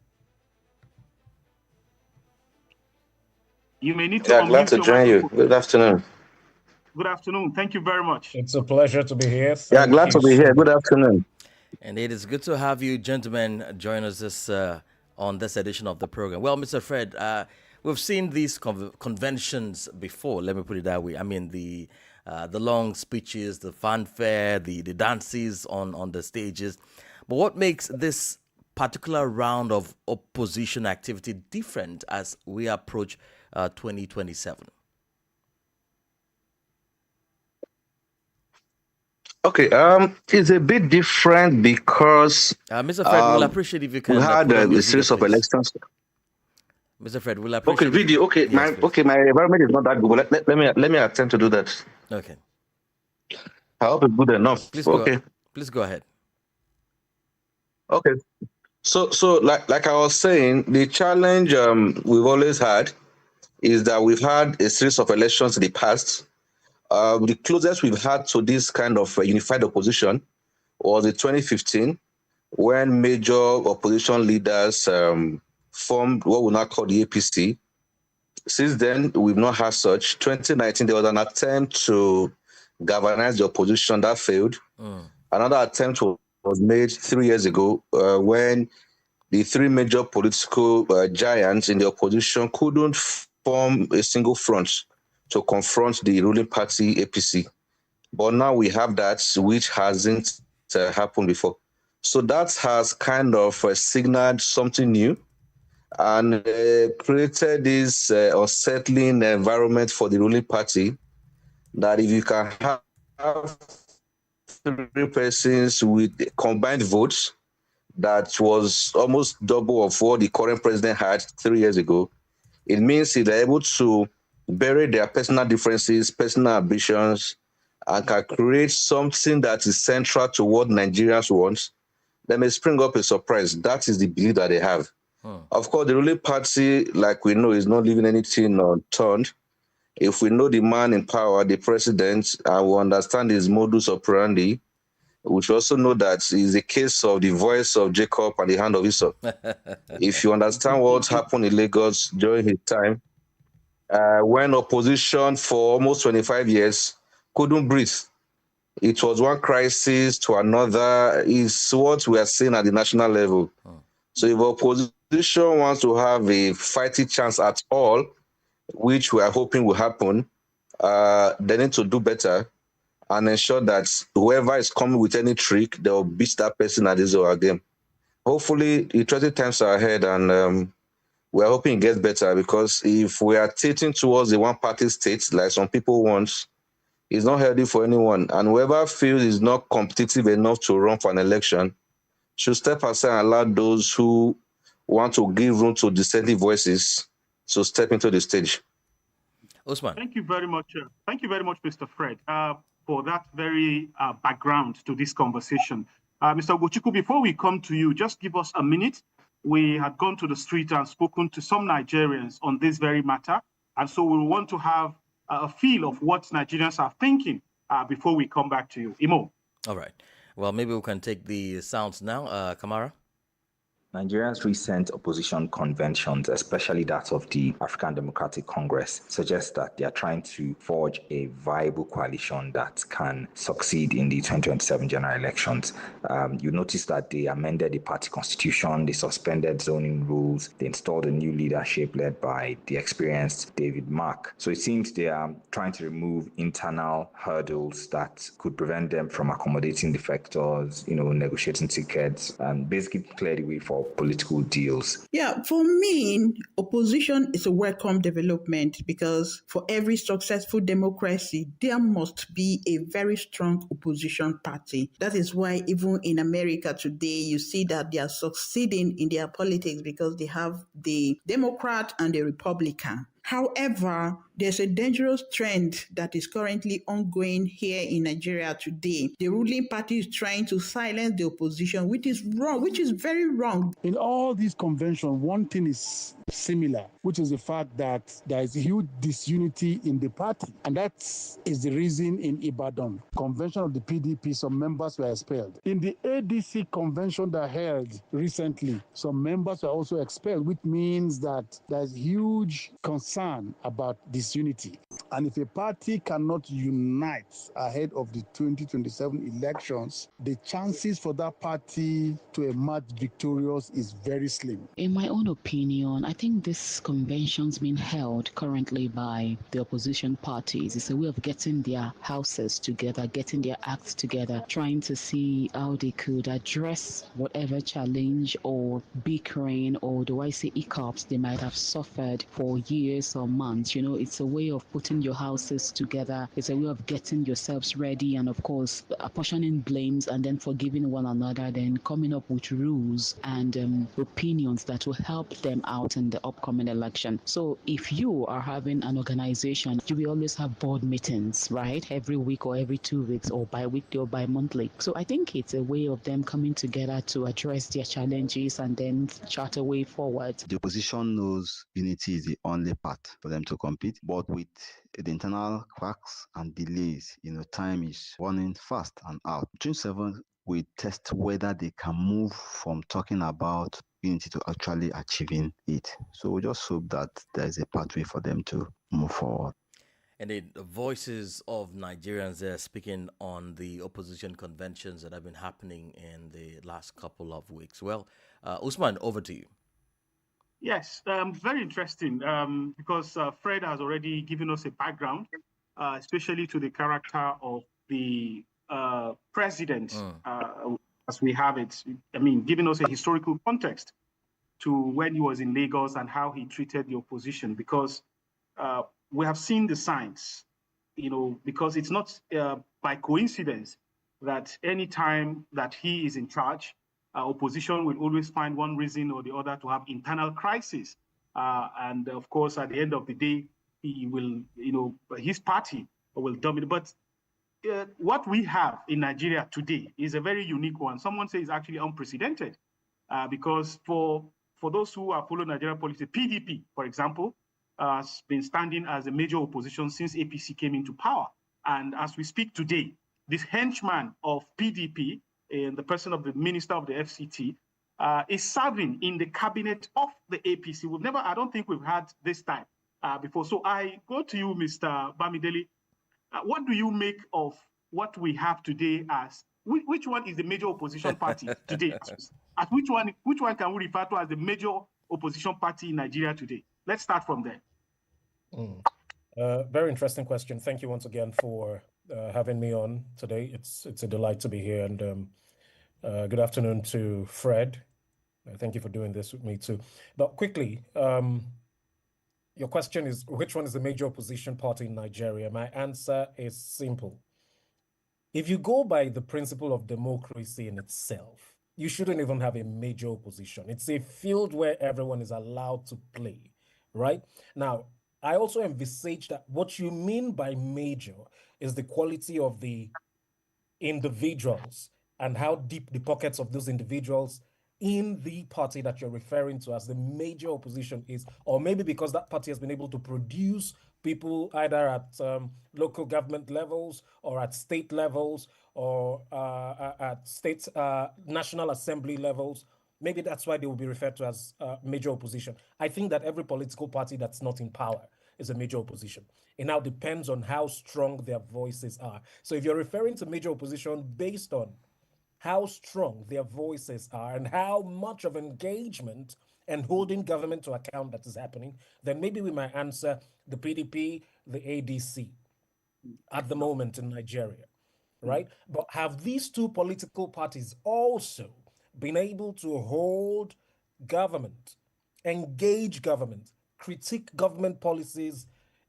Speaker 3: You may need to unmute
Speaker 6: glad to join you. Good afternoon.
Speaker 3: Good afternoon. Thank you very much.
Speaker 7: It's a pleasure to be here.
Speaker 6: Glad to be here. Good afternoon.
Speaker 2: And it is good to have you, gentlemen, join us on this edition of the program. Well, Mr. Fred, we've seen these conventions before. Let me put it that way. I mean, the long speeches, the fanfare, the dances on the stages. But what makes this particular round of opposition activity different as we approach 2027?
Speaker 6: Okay, it's a bit different because
Speaker 2: Mr. Fred, we'll appreciate if you can.
Speaker 6: We had a series of elections.
Speaker 2: Mr. Fred, we'll appreciate.
Speaker 6: Okay, video. Okay,
Speaker 2: yes,
Speaker 6: my environment is not that good. But let me attempt to do that.
Speaker 2: Okay.
Speaker 6: I hope it's good enough.
Speaker 2: Please go ahead.
Speaker 6: Okay. So like I was saying, the challenge we've always had is that we've had a series of elections in the past. The closest we've had to this kind of unified opposition was in 2015, when major opposition leaders formed what we now call the APC. Since then, we've not had such. 2019, there was an attempt to galvanize the opposition that failed. Another attempt was made 3 years ago when the three major political giants in the opposition couldn't form a single front to confront the ruling party APC. But now we have that, which hasn't happened before. So that has kind of signaled something new and created this unsettling environment for the ruling party, that if you can have three persons with combined votes, that was almost double of what the current president had 3 years ago, it means they're able to bury their personal differences, personal ambitions, and can create something that is central to what Nigerians want. They may spring up a surprise. That is the belief that they have. Of course, the ruling party, like we know, is not leaving anything unturned. If we know the man in power, the president, and we understand his modus operandi, we should also know that it's a case of the voice of Jacob and the hand of Esau. If you understand what happened in Lagos during his time, when opposition for almost 25 years couldn't breathe. It was one crisis to another, is what we are seeing at the national level. So if opposition wants to have a fighting chance at all, which we are hoping will happen, they need to do better and ensure that whoever is coming with any trick, they'll beat that person at this or again. Hopefully, interesting times are ahead, and we're hoping it gets better, because if we are tilting towards the one-party state, like some people want, it's not healthy for anyone. And whoever feels is not competitive enough to run for an election should step aside and allow those who want to give room to dissenting voices to step into the stage.
Speaker 2: Osman.
Speaker 3: Thank you very much. Thank you very much, Mr. Fred, for that very background to this conversation. Mr. Ugochukwu, before we come to you, just give us a minute. We had gone to the street and spoken to some Nigerians on this very matter. And so we want to have a feel of what Nigerians are thinking before we come back to you. Imo.
Speaker 2: All right. Well, maybe we can take the sounds now. Kamara?
Speaker 8: Nigeria's recent opposition conventions, especially that of the African Democratic Congress, suggest that they are trying to forge a viable coalition that can succeed in the 2027 general elections. You notice that they amended the party constitution, they suspended zoning rules, they installed a new leadership led by the experienced David Mark. So it seems they are trying to remove internal hurdles that could prevent them from accommodating defectors, negotiating tickets, and basically clear the way for political deals.
Speaker 9: Yeah, for me, opposition is a welcome development, because for every successful democracy, there must be a very strong opposition party. That is why even in America today, you see that they are succeeding in their politics, because they have the Democrat and the Republican. However, there's a dangerous trend that is currently ongoing here in Nigeria today. The ruling party is trying to silence the opposition, which is wrong, which is very wrong.
Speaker 7: In all these conventions, one thing is similar, which is the fact that there is huge disunity in the party. And that is the reason in Ibadan, convention of the PDP, some members were expelled. In the ADC convention that held recently, some members were also expelled, which means that there's huge concern about disunity. And if a party cannot unite ahead of the 2027 elections, the chances for that party to emerge victorious is very slim.
Speaker 10: In my own opinion, I think this convention's being held currently by the opposition parties. It's a way of getting their houses together, getting their acts together, trying to see how they could address whatever challenge or bickering or do I say hiccups they might have suffered for years or months. You know, it's a way of putting your houses together. It's a way of getting yourselves ready and, of course, apportioning blames and then forgiving one another, then coming up with rules and opinions that will help them out in the upcoming election. So if you are having an organization, you will always have board meetings, right? Every week or every 2 weeks or bi-weekly or bi-monthly. So I think it's a way of them coming together to address their challenges and then chart a way forward.
Speaker 11: The opposition knows unity is the only path for them to compete, but with the internal cracks and delays, time is running fast and out. June 7th, we test whether they can move from talking about unity to actually achieving it. So we just hope that there's a pathway for them to move forward.
Speaker 2: And the voices of Nigerians there speaking on the opposition conventions that have been happening in the last couple of weeks. Well, Usman, over to you.
Speaker 3: Yes, very interesting because Fred has already given us a background, especially to the character of the president as we have it. I mean, giving us a historical context to when he was in Lagos and how he treated the opposition, because we have seen the signs, because it's not by coincidence that any time that he is in charge, opposition will always find one reason or the other to have internal crisis. And of course, at the end of the day, he will, his party will dominate. But what we have in Nigeria today is a very unique one. Someone says it's actually unprecedented because for those who are following Nigerian politics, PDP, for example, has been standing as a major opposition since APC came into power. And as we speak today, this henchman of PDP, in the person of the minister of the FCT, is serving in the cabinet of the APC. I don't think we've had this time before. So I go to you, Mr. Bamidele. What do you make of what we have today as, which one is the major opposition party today? As which one can we refer to as the major opposition party in Nigeria today? Let's start from there.
Speaker 12: Very interesting question. Thank you once again for having me on today. It's a delight to be here, and good afternoon to Fred. Thank you for doing this with me too. But quickly, your question is, which one is the major opposition party in Nigeria? My answer is simple. If you go by the principle of democracy in itself, you shouldn't even have a major opposition. It's a field where everyone is allowed to play, right? Now, I also envisage that what you mean by major is the quality of the individuals and how deep the pockets of those individuals in the party that you're referring to as the major opposition is, or maybe because that party has been able to produce people either at local government levels or at state levels or at state national assembly levels. Maybe that's why they will be referred to as major opposition. I think that every political party that's not in power is a major opposition. It now depends on how strong their voices are. So if you're referring to major opposition based on how strong their voices are and how much of engagement and holding government to account that is happening, then maybe we might answer the PDP, the ADC at the moment in Nigeria, right? But have these two political parties also been able to hold government, engage government, critique government policies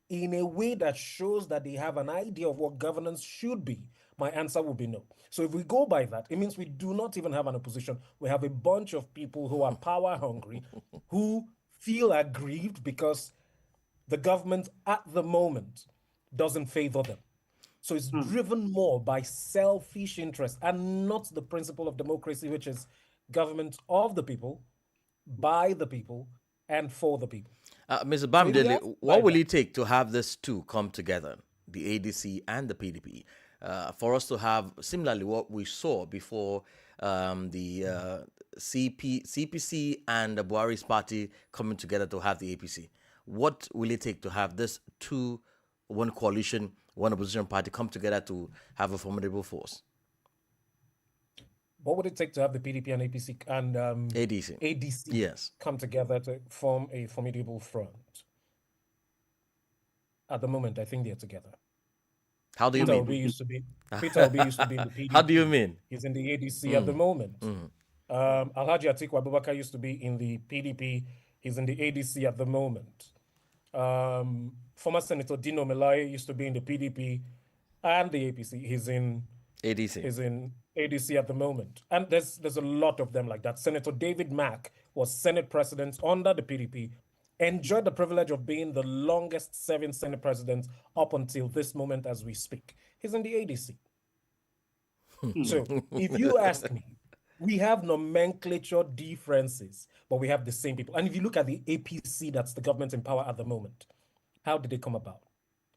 Speaker 12: in a way that shows that they have an idea of what governance should be? My answer will be no. So if we go by that, it means we do not even have an opposition. We have a bunch of people who are power hungry, who feel aggrieved because The government at the moment doesn't favor them. So it's driven more by selfish interest and not the principle of democracy, which is government of the people, by the people, and for the people.
Speaker 2: Mr. Bamidele, what will it take to have these two come together, the ADC and the PDP, for us to have similarly what we saw before the CPC and the Buhari's party coming together to have the APC? What will it take to have this two, one coalition, one opposition party come together to have a formidable force?
Speaker 12: What would it take to have the PDP and APC and ADC
Speaker 2: yes,
Speaker 12: come together to form a formidable front? At the moment, I think they're together.
Speaker 2: How do you
Speaker 12: Peter
Speaker 2: mean?
Speaker 12: Obi used to be in the PDP.
Speaker 2: How do you mean?
Speaker 12: He's in the ADC at the moment. Alhaji Atiku Abubakar used to be in the PDP. He's in the ADC at the moment. Former Senator Dino Melaye used to be in the PDP and the APC. He's in
Speaker 2: ADC.
Speaker 12: He's in ADC at the moment. And there's a lot of them like that. Senator David Mack was Senate President under the PDP, enjoyed the privilege of being the longest serving Senate President up until this moment as we speak. He's in the ADC. So if you ask me, we have nomenclature differences, but we have the same people. And if you look at the APC, that's the government in power at the moment, how did they come about?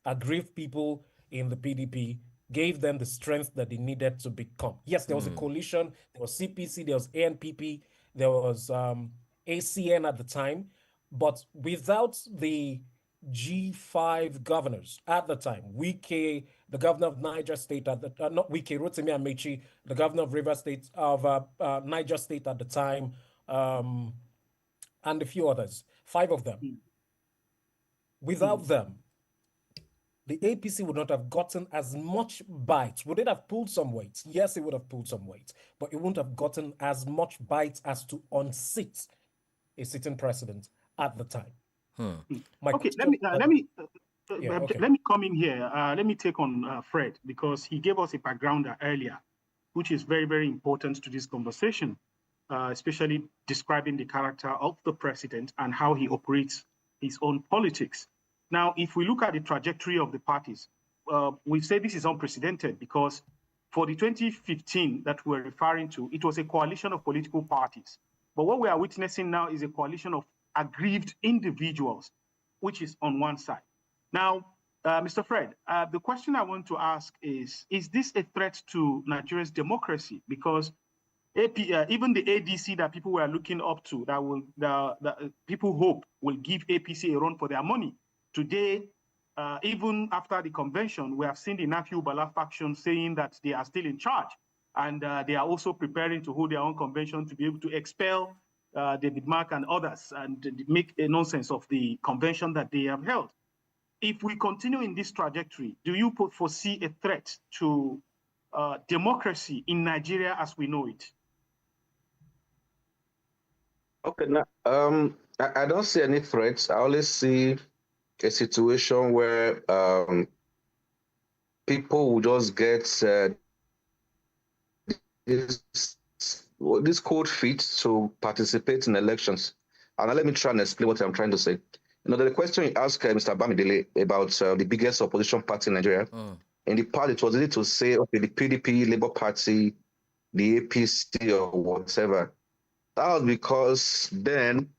Speaker 12: Aggrieved people in the PDP gave them the strength that they needed to become. Yes, there was a coalition, there was CPC, there was ANPP, there was ACN at the time, but without the G5 governors at the time, Wike, the governor of Niger State at the not Wike, Rotimi Amechi, the governor of River State of Niger State at the time, and a few others, 5 of them. Without them, the APC would not have gotten as much bite. Would it have pulled some weight? Yes, it would have pulled some weight, but it wouldn't have gotten as much bite as to unseat a sitting president at the time.
Speaker 3: Okay, let me come in here. Let me take on Fred, because he gave us a background earlier, which is very, very important to this conversation, especially describing the character of the president and how he operates his own politics. Now, if we look at the trajectory of the parties, we say this is unprecedented because for the 2015 that we're referring to, it was a coalition of political parties. But what we are witnessing now is a coalition of aggrieved individuals, which is on one side. Now, Mr. Fred, the question I want to ask is this a threat to Nigeria's democracy? Because even the ADC that people were looking up to, that people hope will give APC a run for their money, today, even after the convention, we have seen the Nafi Ubala faction saying that they are still in charge. And they are also preparing to hold their own convention to be able to expel David Mark and others and make a nonsense of the convention that they have held. If we continue in this trajectory, do you foresee a threat to democracy in Nigeria as we know it?
Speaker 6: Okay, now, I don't see any threats. I only see a situation where people will just get this cold feet to participate in elections. And let me try and explain what I'm trying to say. The question you asked Mr. Bamidele about the biggest opposition party in Nigeria, in the past it was easy to say, okay, the PDP, Labour Party, the APC or whatever. That was because then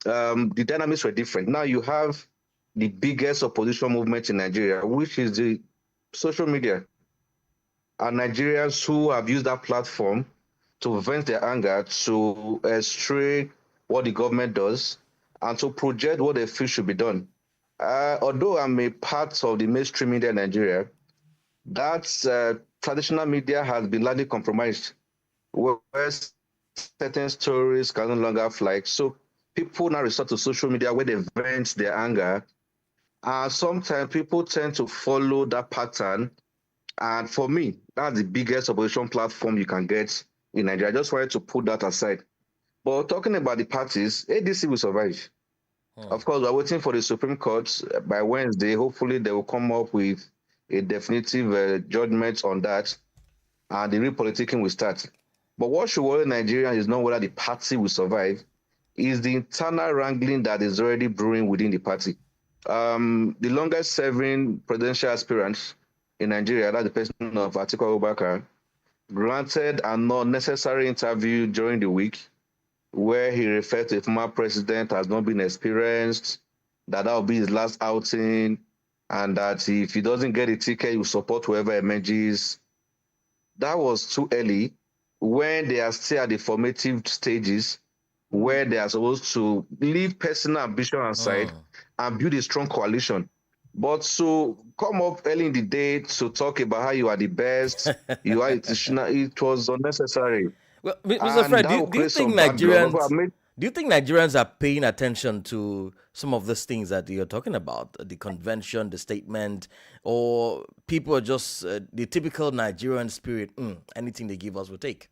Speaker 6: the dynamics were different. Now you have the biggest opposition movement in Nigeria, which is the social media. And Nigerians who have used that platform to vent their anger, to stray what the government does, and to project what they feel should be done. Although I'm a part of the mainstream media in Nigeria, that traditional media has been largely compromised, where certain stories can no longer fly. So people now resort to social media where they vent their anger. Sometimes people tend to follow that pattern. And for me, that's the biggest opposition platform you can get in Nigeria. I just wanted to put that aside. But talking about the parties, ADC will survive. Of course, we're waiting for the Supreme Court. By Wednesday, hopefully they will come up with a definitive judgment on that, and the real politicking will start. But what should worry Nigerians is not whether the party will survive, is the internal wrangling that is already brewing within the party. The longest serving presidential aspirant in Nigeria, that's the person of Atiku Abubakar, granted an unnecessary interview during the week where he referred to a former president as not being experienced, that will be his last outing, and that if he doesn't get a ticket, he will support whoever emerges. That was too early when they are still at the formative stages where they are supposed to leave personal ambition aside and build a strong coalition. But to come up early in the day to talk about how you are the best, it was unnecessary.
Speaker 2: Well, Mr. Fred, do you think Nigerians are paying attention to some of these things that you're talking about, the convention, the statement, or people are just the typical Nigerian spirit? Anything they give us, we'll take.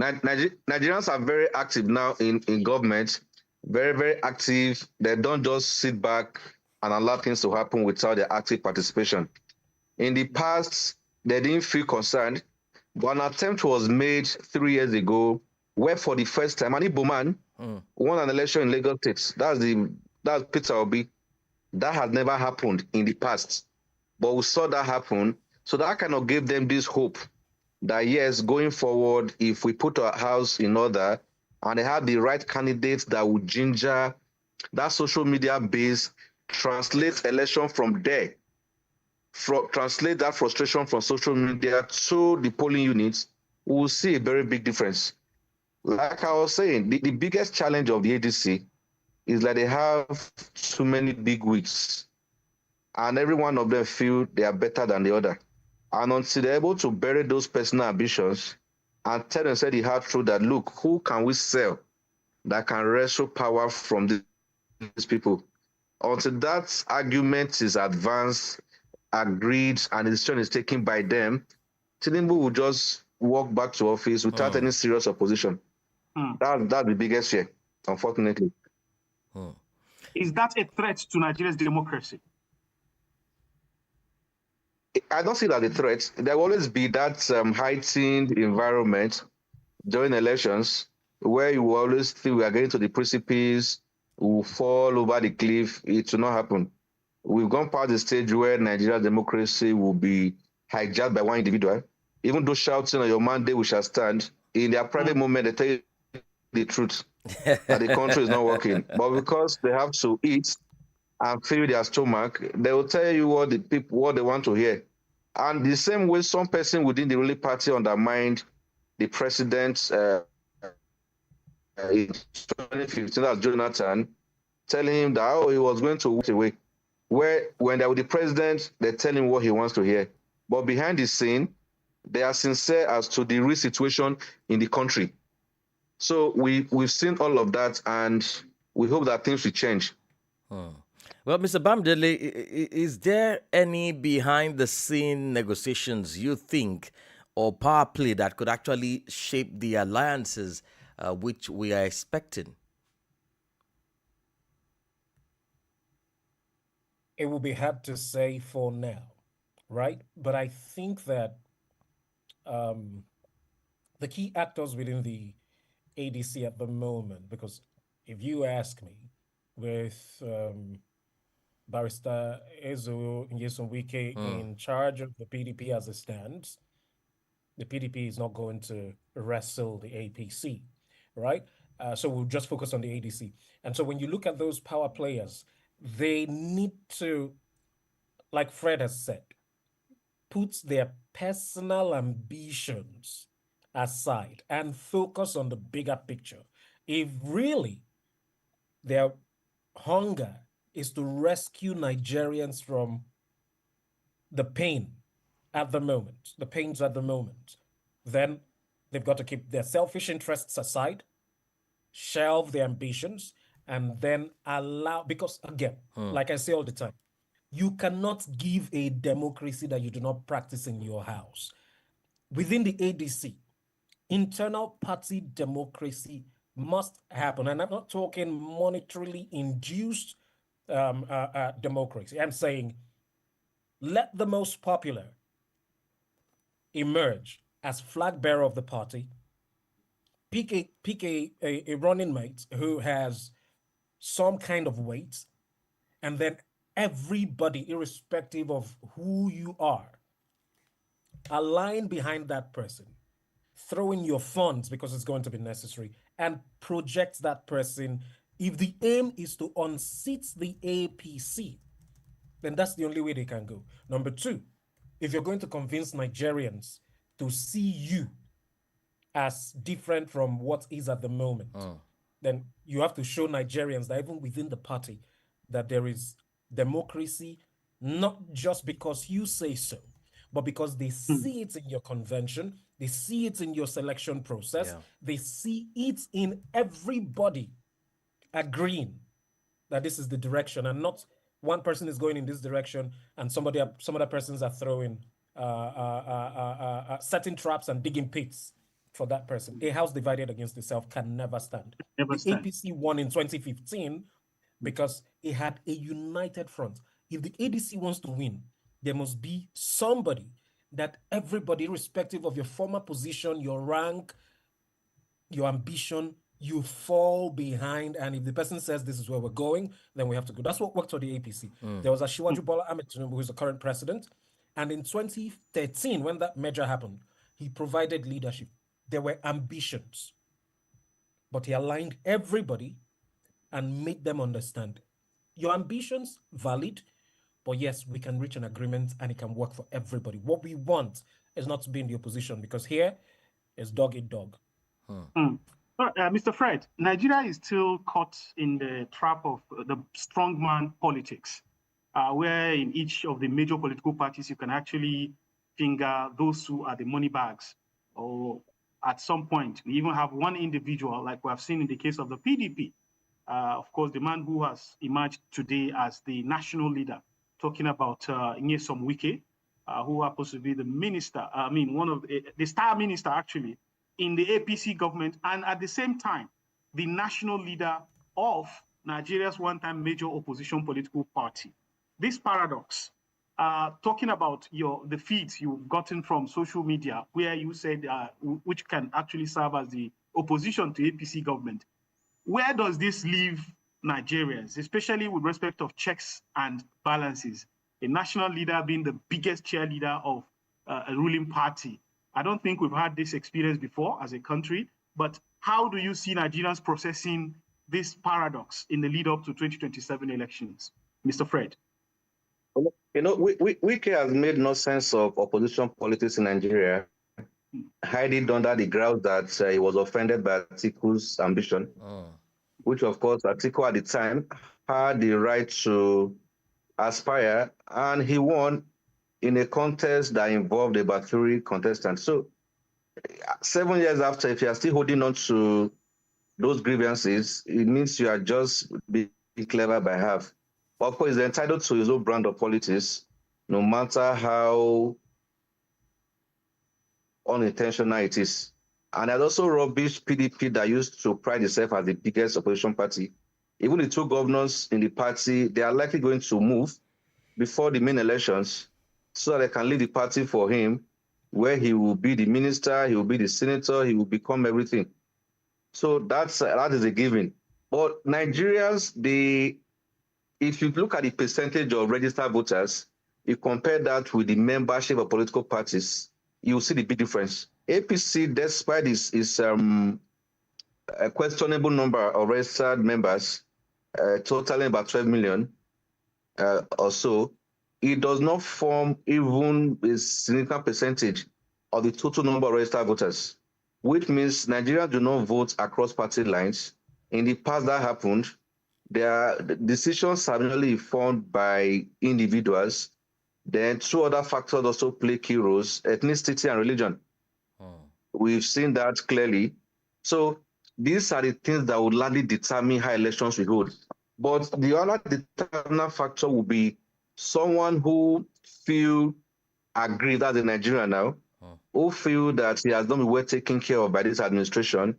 Speaker 6: Nigerians are very active now in government, very, very active. They don't just sit back and allow things to happen without their active participation. In the past, they didn't feel concerned, but an attempt was made 3 years ago where for the first time, an Igbo man won an election in Lagos State. That's Peter Obi. That has never happened in the past, but we saw that happen. So that kind of gave them this hope that yes, going forward, if we put our house in order and they have the right candidates that would ginger that social media base, translate election from there, translate that frustration from social media to the polling units, we will see a very big difference. Like I was saying, the biggest challenge of the ADC is that they have too many big wigs, and every one of them feel they are better than the other. And until they're able to bury those personal ambitions and tell themselves the hard truth that, look, who can we sell that can wrestle power from these people? Until that argument is advanced, agreed, and the decision is taken by them, Tinubu will just walk back to office without any serious opposition. That's the biggest fear, unfortunately.
Speaker 3: Is that a threat to Nigeria's democracy?
Speaker 6: I don't see that a threat. There will always be that heightened environment during elections where you will always think we are getting to the precipice, we will fall over the cliff. It will not happen. We've gone past the stage where Nigeria's democracy will be hijacked by one individual. Even though shouting on your mandate we shall stand, in their private moment they tell you the truth that the country is not working. But because they have to eat and fill their stomach, they will tell you what they want to hear. And the same way some person within the ruling party undermined the president in 2015, that's Jonathan, telling him that he was going to walk away. Where when they're with the president, they tell him what he wants to hear. But behind the scene, they are sincere as to the real situation in the country. So we've seen all of that, and we hope that things will change.
Speaker 2: Well, Mr. Bamdele, is there any behind-the-scene negotiations you think or power play that could actually shape the alliances which we are expecting?
Speaker 12: It will be hard to say for now, right? But I think that the key actors within the ADC at the moment, because if you ask me, with Barrister Ezo Nyesom-Wike in charge of the PDP as it stands, the PDP is not going to wrestle the APC, right? So we'll just focus on the ADC. And so when you look at those power players, they need to, like Fred has said, put their personal ambitions aside and focus on the bigger picture. If really their hunger is to rescue Nigerians from the pains at the moment, then they've got to keep their selfish interests aside, shelve their ambitions, and then allow, because again, like I say all the time, you cannot give a democracy that you do not practice in your house. Within the ADC, internal party democracy must happen. And I'm not talking monetarily induced democracy. I'm saying let the most popular emerge as flag bearer of the party, pick a running mate who has some kind of weight, and then everybody, irrespective of who you are, align behind that person, throw in your funds because it's going to be necessary, and project that person. If the aim is to unseat the APC, then that's the only way they can go. Number two, if you're going to convince Nigerians to see you as different from what is at the moment, then you have to show Nigerians that even within the party, that there is democracy, not just because you say so, but because they see it in your convention, they see it in your selection process, they see it in everybody agreeing that this is the direction, and not one person is going in this direction and some other persons are throwing setting traps and digging pits for that person. A house divided against itself can never stand. The APC won in 2015 because it had a united front. If the ADC wants to win, there must be somebody that everybody, irrespective of your former position, your rank, your ambition, you fall behind. And if the person says this is where we're going, then we have to go. That's what worked for the APC. There was Asiwaju Bola Ahmed Tinubu, who is the current president. And in 2013, when that merger happened, he provided leadership. There were ambitions, but he aligned everybody and made them understand your ambitions, valid, but yes, we can reach an agreement and it can work for everybody. What we want is not to be in the opposition, because here is dog eat dog.
Speaker 3: Mr. Fred, Nigeria is still caught in the trap of the strongman politics, where in each of the major political parties, you can actually finger those who are the money bags. Or at some point, we even have one individual, like we have seen in the case of the PDP. Of course, the man who has emerged today as the national leader, talking about Nyesom Wike, who happens to be the minister, one of the star minister, actually, in the APC government, and at the same time, the national leader of Nigeria's one-time major opposition political party. This paradox, talking about the feeds you've gotten from social media, where you said, which can actually serve as the opposition to APC government, where does this leave Nigerians, especially with respect of checks and balances? A national leader being the biggest cheerleader of a ruling party. I don't think we've had this experience before as a country, but how do you see Nigerians processing this paradox in the lead up to 2027 elections? Mr. Fred.
Speaker 6: You know, Wike has made no sense of opposition politics in Nigeria, hiding under the ground that he was offended by Atiku's ambition, which of course Atiku at the time had the right to aspire, and he won in a contest that involved about 3 contestants. So 7 years after, if you are still holding on to those grievances, it means you are just being clever by half. But of course, he's entitled to his own brand of politics, no matter how unintentional it is. And there's also rubbish PDP that used to pride itself as the biggest opposition party. Even the 2 governors in the party, they are likely going to move before the main elections, so that they can lead the party for him, where he will be the minister, he will be the senator, he will become everything. So that is a given. But Nigerians, if you look at the percentage of registered voters, you compare that with the membership of political parties, you will see the big difference. APC, despite its a questionable number of registered members, totaling about 12 million or so, it does not form even a significant percentage of the total number of registered voters, which means Nigerians do not vote across party lines. In the past, that happened. Their decisions are mainly informed by individuals. Then 2 other factors also play key roles: ethnicity and religion. We've seen that clearly. So these are the things that would largely determine how elections will hold. But the other determinant factor will be someone who feel aggrieved as a Nigerian now, who feel that he has not been well taken care of by this administration.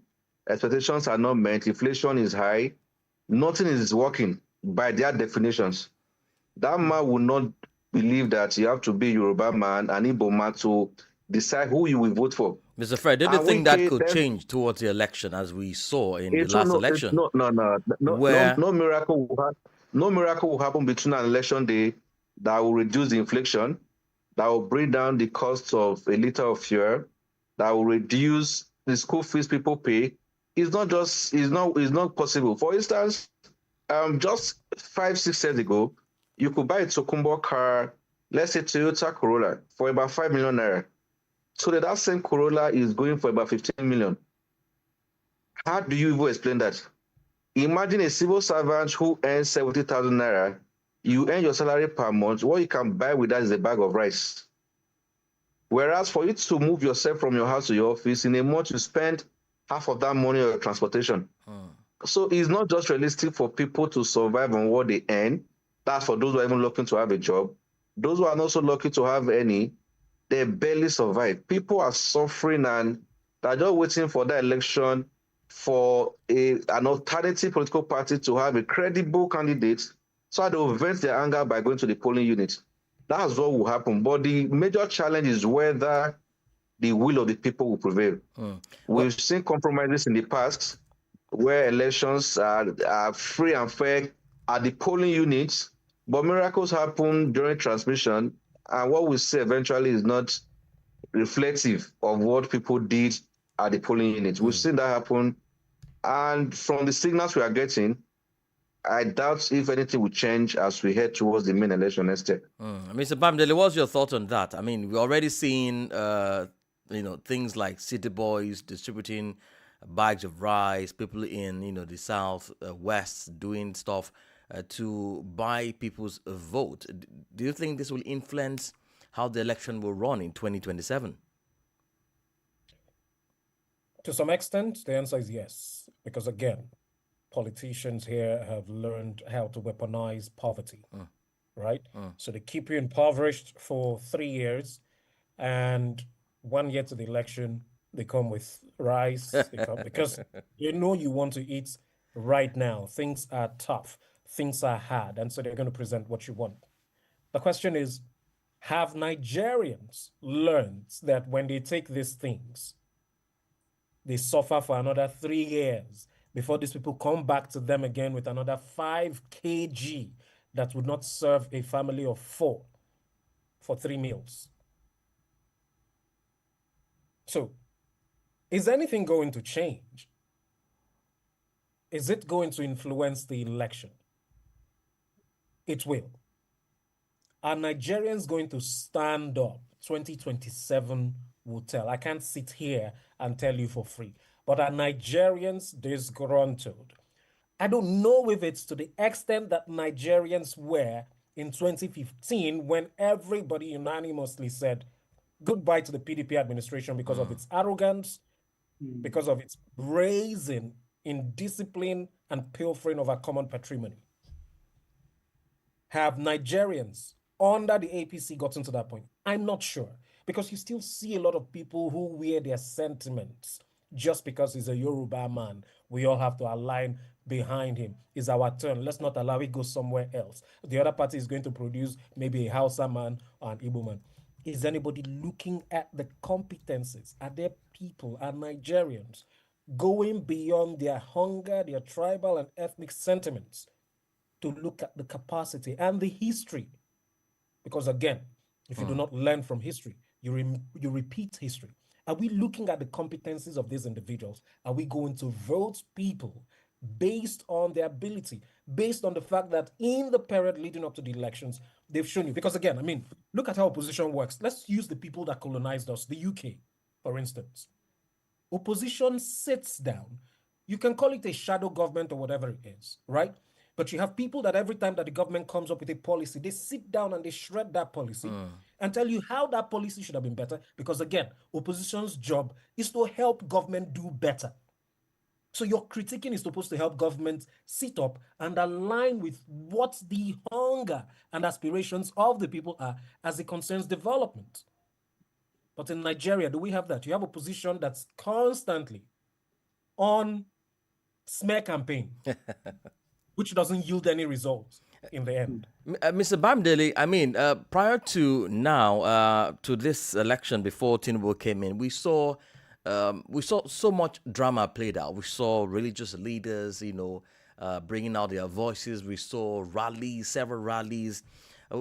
Speaker 6: Expectations are not met, inflation is high, nothing is working by their definitions. That man will not believe that you have to be Yoruba man and Igbo man to decide who you will vote for.
Speaker 2: Mr. Fred, did you
Speaker 6: And
Speaker 2: think that
Speaker 6: Wike,
Speaker 2: could change towards the election, as we saw in the
Speaker 6: it's
Speaker 2: last
Speaker 6: no, it's
Speaker 2: election?
Speaker 6: no miracle will no miracle will happen between an election day that will reduce the inflation, that will bring down the cost of a liter of fuel, that will reduce the school fees people pay. It's not possible. For instance, just 5-6 years ago, you could buy a Tokumbo car, let's say Toyota Corolla, for about 5 million naira. So that same Corolla is going for about 15 million. How do you even explain that? Imagine a civil servant who earns 70,000 naira. You earn your salary per month. What you can buy with that is a bag of rice. Whereas for you to move yourself from your house to your office, in a month you spend half of that money on your transportation. So it's not just realistic for people to survive on what they earn. That's for those who are even looking to have a job. Those who are not so lucky to have any, they barely survive. People are suffering and they're just waiting for that election for an alternative political party to have a credible candidate so they'll vent their anger by going to the polling unit. That's what will happen. But the major challenge is whether the will of the people will prevail. We've seen compromises in the past where elections are free and fair at the polling units, but miracles happen during transmission, and what we see eventually is not reflective of what people did at the polling units. We've seen that happen, and from the signals we are getting, I doubt if anything will change as we head towards the main election next year.
Speaker 2: Mr. Bamdele, what's your thought on that? I mean, we're already seeing, things like city boys distributing bags of rice, people in, the south, west doing stuff to buy people's vote. Do you think this will influence how the election will run in 2027?
Speaker 12: To some extent, the answer is yes, because again, politicians here have learned how to weaponize poverty, right? So they keep you impoverished for 3 years, and 1 year to the election, they come with rice, because you know you want to eat right now. Things are tough, things are hard, and so they're going to present what you want. The question is, have Nigerians learned that when they take these things, they suffer for another 3 years before these people come back to them again with another 5 kg that would not serve a family of 4 for 3 meals? So, is anything going to change? Is it going to influence the election? It will. Are Nigerians going to stand up? 2027 will tell. I can't sit here and tell you for free. But are Nigerians disgruntled? I don't know if it's to the extent that Nigerians were in 2015 when everybody unanimously said goodbye to the PDP administration because of its arrogance, because of its brazen indiscipline and pilfering of our common patrimony. Have Nigerians under the APC gotten to that point? I'm not sure, because you still see a lot of people who wear their sentiments just because he's a Yoruba man. We all have to align behind him. It's our turn. Let's not allow it go somewhere else. The other party is going to produce maybe a Hausa man or an Igbo man. Is anybody looking at the competencies? Are there people, are Nigerians going beyond their hunger, their tribal and ethnic sentiments to look at the capacity and the history? Because again, if you do not learn from history, you repeat history. Are we looking at the competencies of these individuals? Are we going to vote people based on their ability, based on the fact that in the period leading up to the elections, they've shown you? Because again, I mean, look at how opposition works. Let's use the people that colonized us, the UK, for instance. Opposition sits down. You can call it a shadow government or whatever it is, right? But you have people that every time that the government comes up with a policy, they sit down and they shred that policy and tell you how that policy should have been better. Because again, opposition's job is to help government do better. So your critiquing is supposed to help government sit up and align with what the hunger and aspirations of the people are as it concerns development. But in Nigeria, do we have that? You have opposition that's constantly on smear campaign, which doesn't yield any results in the end.
Speaker 2: Mr. Bamdele, I mean, prior to now, to this election before Tinubu came in, we saw we saw so much drama played out. We saw religious leaders, bringing out their voices. We saw rallies, several rallies.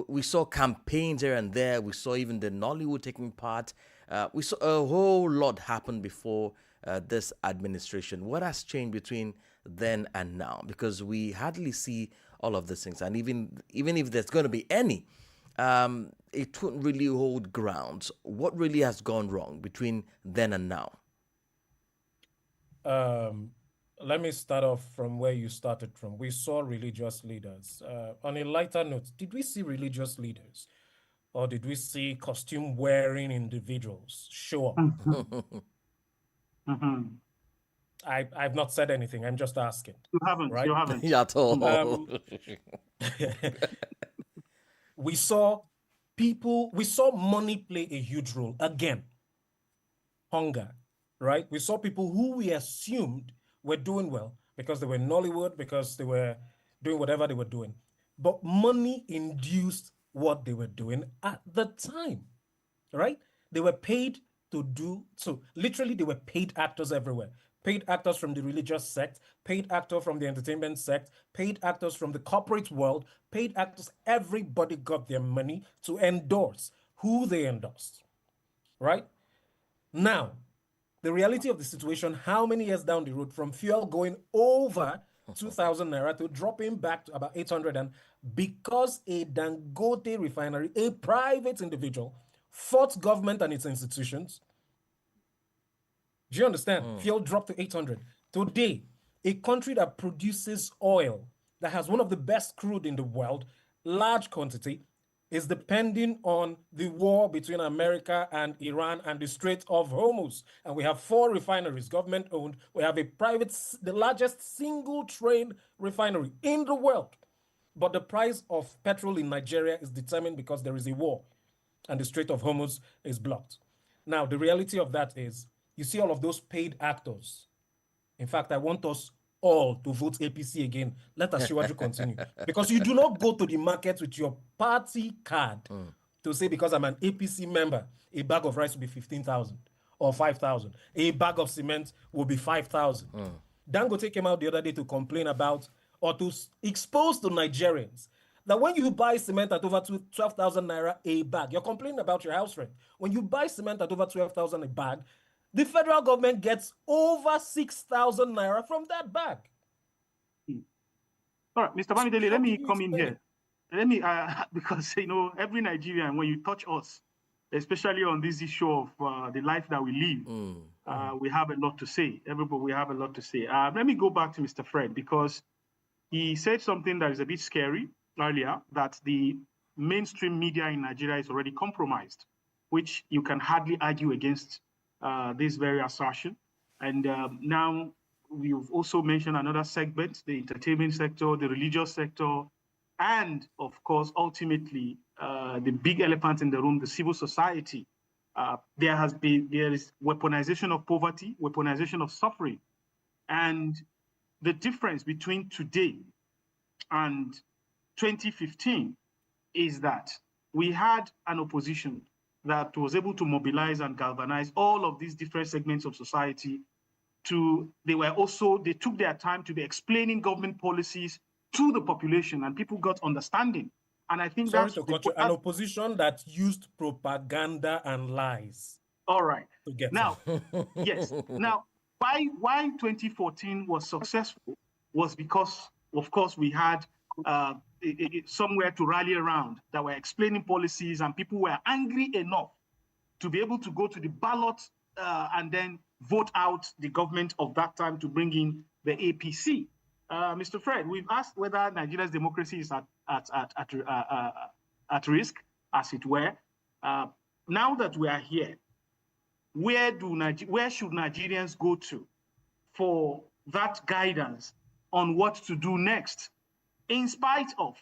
Speaker 2: We saw campaigns here and there. We saw even the Nollywood taking part. We saw a whole lot happen before this administration. What has changed between then and now? Because we hardly see all of these things. And even if there's going to be any, it wouldn't really hold ground. What really has gone wrong between then and now?
Speaker 12: Let me start off from where you started from. We saw religious leaders. On a lighter note, did we see religious leaders? Or did we see costume-wearing individuals show up?
Speaker 3: Mm-hmm.
Speaker 12: I've not said anything. I'm just asking.
Speaker 3: You haven't.
Speaker 12: Right?
Speaker 3: You haven't.
Speaker 2: Yeah, at all.
Speaker 12: We saw money play a huge role. Again, hunger, right? We saw people who we assumed were doing well because they were in Nollywood, because they were doing whatever they were doing. But money induced what they were doing at the time, right? They were paid to do so. Literally, they were paid actors everywhere. Paid actors from the religious sect, paid actors from the entertainment sect, paid actors from the corporate world, paid actors. Everybody got their money to endorse who they endorsed, right? Now, the reality of the situation, how many years down the road from fuel going over 2,000 naira to dropping back to about 800, and because a Dangote refinery, a private individual, fought government and its institutions. Do you understand? Fuel dropped to 800. Today, a country that produces oil, that has one of the best crude in the world, large quantity, is depending on the war between America and Iran and the Strait of Hormuz. And we have 4 refineries, government-owned. We have the largest single-train refinery in the world. But the price of petrol in Nigeria is determined because there is a war and the Strait of Hormuz is blocked. Now, the reality of that is, you see all of those paid actors. In fact, I want us all to vote APC again. Let Asiwaju continue. Because you do not go to the market with your party card to say, because I'm an APC member, a bag of rice will be 15,000 or 5,000. A bag of cement will be 5,000. Dangote came out the other day to complain about, or to expose to Nigerians, that when you buy cement at over 12,000 naira a bag, you're complaining about your house rent. When you buy cement at over 12,000 a bag, the federal government gets over 6,000 naira from that bag.
Speaker 3: All right, Mr. Bamidele, let me come in here. Let me, because, every Nigerian, when you touch us, especially on this issue of the life that we live, we have a lot to say. Everybody, we have a lot to say. Let me go back to Mr. Fred, because he said something that is a bit scary earlier, that the mainstream media in Nigeria is already compromised, which you can hardly argue against this very assertion. And now we've also mentioned another segment, the entertainment sector, the religious sector, and of course, ultimately, the big elephant in the room, the civil society. There is weaponization of poverty, weaponization of suffering. And the difference between today and 2015 is that we had an opposition that was able to mobilize and galvanize all of these different segments of society. They took their time to be explaining government policies to the population, and people got understanding. And I think
Speaker 12: Sorry to cut you, an opposition that used propaganda and lies.
Speaker 3: All right. Now, yes. Now, why 2014 was successful was because, of course, we had somewhere to rally around that were explaining policies, and people were angry enough to be able to go to the ballot and then vote out the government of that time to bring in the APC. Mr. Fred, we've asked whether Nigeria's democracy is at risk, as it were. Now that we are here, where should Nigerians go to for that guidance on what to do next, in spite of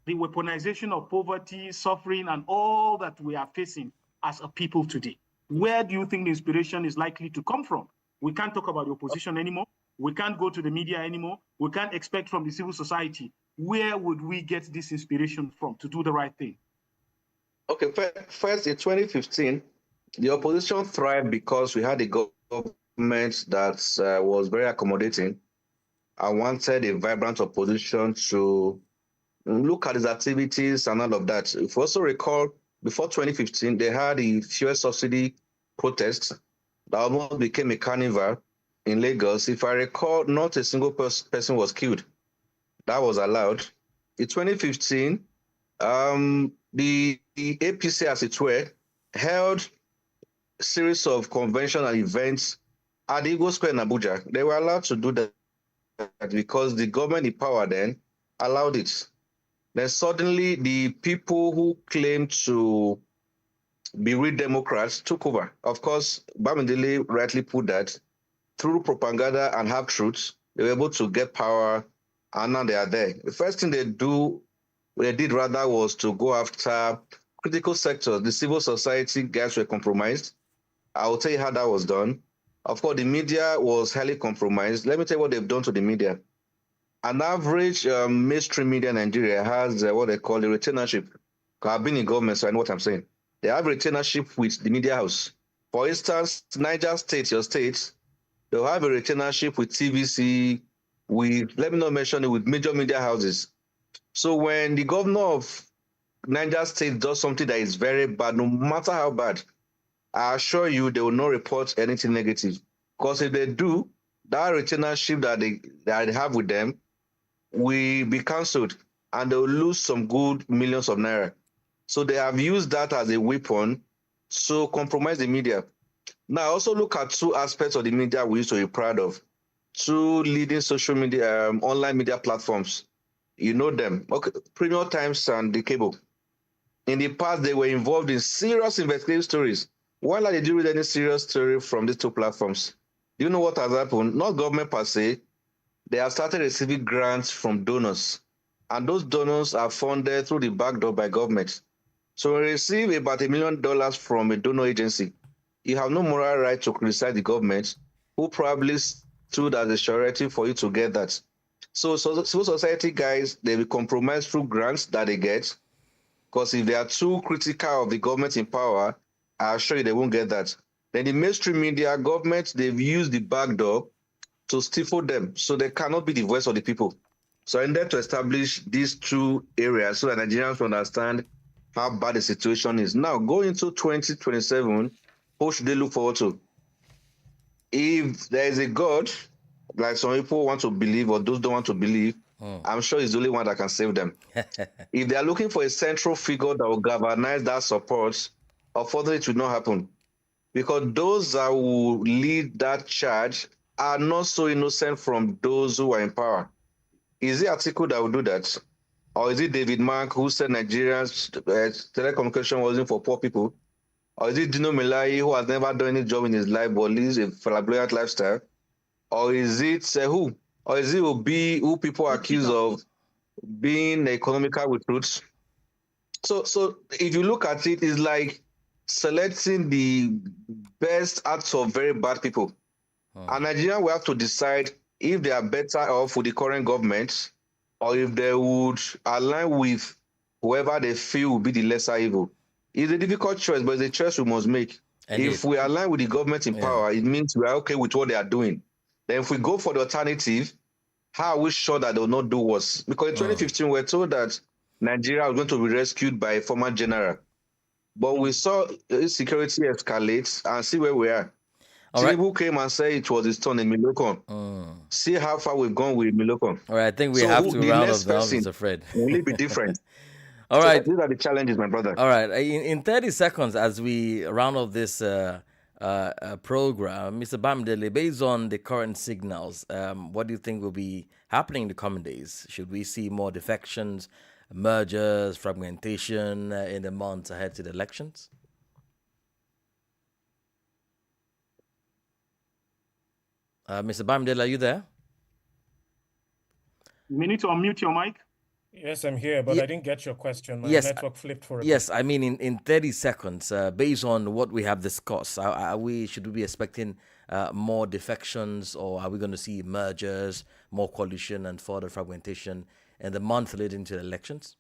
Speaker 3: the weaponization of poverty, suffering, and all that we are facing as a people today? Where do you think the inspiration is likely to come from? We can't talk about the opposition anymore. We can't go to the media anymore. We can't expect from the civil society. Where would we get this inspiration from to do the right thing?
Speaker 6: Okay, first in 2015, the opposition thrived because we had a government that was very accommodating and wanted a vibrant opposition to look at his activities and all of that. If you also recall, before 2015, they had the fuel subsidy protests that almost became a carnival in Lagos. If I recall, not a single person was killed. That was allowed. In 2015, the APC, as it were, held a series of convention and events at the Eagle Square in Abuja. They were allowed to do that because the government in power then allowed it. Then suddenly the people who claimed to be real Democrats took over. Of course, Bamidele rightly put that through propaganda and half truths, they were able to get power, and now they are there. The first thing they did rather was to go after critical sectors. The civil society guys were compromised. I will tell you how that was done. Of course, the media was highly compromised. Let me tell you what they've done to the media. An average mainstream media in Nigeria has what they call a retainership. I've been in government, so I know what I'm saying. They have retainership with the media house. For instance, Niger State, your state, they'll have a retainership with TVC, let me not mention it, with major media houses. So when the governor of Niger State does something that is very bad, no matter how bad, I assure you they will not report anything negative. Because if they do, that retainership that they have with them will be cancelled and they will lose some good millions of naira. So they have used that as a weapon to compromise the media. Now, also look at two aspects of the media we used to be proud of. Two leading social media, online media platforms. You know them, okay, Premium Times and The Cable. In the past, they were involved in serious investigative stories. Why not did you read any serious story from these two platforms? Do you know what has happened? Not government per se. They have started receiving grants from donors. And those donors are funded through the back door by government. So when you receive about $1 million from a donor agency, you have no moral right to criticize the government, who probably stood as a surety for you to get that. So civil society guys, they will compromise through grants that they get, because if they are too critical of the government in power, I assure you they won't get that. Then the mainstream media, government, they've used the back door to stifle them, so they cannot be the voice of the people. So I intend to establish these two areas so that Nigerians will understand how bad the situation is. Now, going into 2027, what should they look forward to? If there is a God, like some people want to believe or those don't want to believe, I'm sure he's the only one that can save them. If they are looking for a central figure that will galvanize that support, unfortunately, it will not happen. Because those that will lead that charge are not so innocent from those who are in power. Is it Atiku that will do that? Or is it David Mark who said Nigeria's telecommunication wasn't for poor people? Or is it Dino Melai who has never done any job in his life but lives a flamboyant lifestyle? Or is it who? Or is it Obi who people accuse of being economical with roots? So if you look at it, it's like selecting the best out of very bad people. And Nigeria will have to decide if they are better off with the current government or if they would align with whoever they feel will be the lesser evil. It's a difficult choice, but it's a choice we must make. If we align with the government in power, it means we are okay with what they are doing. Then if we go for the alternative, how are we sure that they will not do worse? Because in 2015, we were told that Nigeria was going to be rescued by a former general. But we saw security escalate and see where we are. Tinubu came and said it was his turn in Milokon. See how far we've gone with Milokon.
Speaker 2: All right, I think we have to round up now, Mr. Fred.
Speaker 6: Will it be different?
Speaker 2: All right.
Speaker 6: These are the challenges, my brother.
Speaker 2: All right. In 30 seconds, as we round up this program, Mr. Bamidele, based on the current signals, what do you think will be happening in the coming days? Should we see more defections, mergers, fragmentation in the months ahead to the elections? Mr. Bamidele, are you there?
Speaker 3: You need to unmute your mic.
Speaker 12: Yes, I'm here, but I didn't get your question. My network flipped for a bit.
Speaker 2: I mean in 30 seconds, based on what we have discussed, should we be expecting more defections, or are we going to see mergers, more coalition and further fragmentation in the month leading to the elections?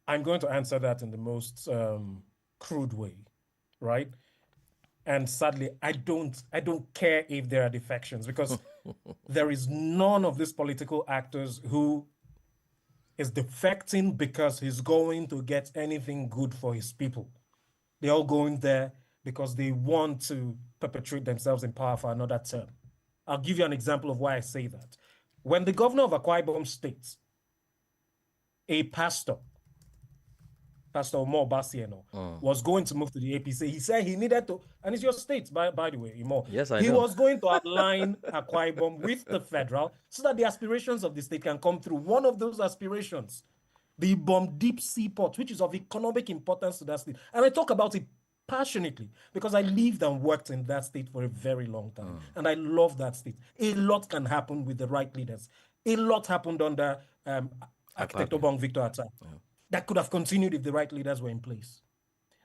Speaker 12: I'm going to answer that in the most crude way, right? And sadly, I don't care if there are defections, because there is none of these political actors who is defecting because he's going to get anything good for his people. They're all going there because they want to perpetuate themselves in power for another term. I'll give you an example of why I say that. When the governor of Akwa Ibom State, a pastor, Pastor Omar Basieno, was going to move to the APC, he said he needed to, and it's your state, by the way, Imo.
Speaker 2: Yes, I
Speaker 12: know. He was going to align Akwa Ibom with the federal so that the aspirations of the state can come through. One of those aspirations, the Ibom Deep Sea Port, which is of economic importance to that state. And I talk about it passionately because I lived and worked in that state for a very long time. And I love that state. A lot can happen with the right leaders. A lot happened under Architect Obong Victor Atta. That could have continued if the right leaders were in place.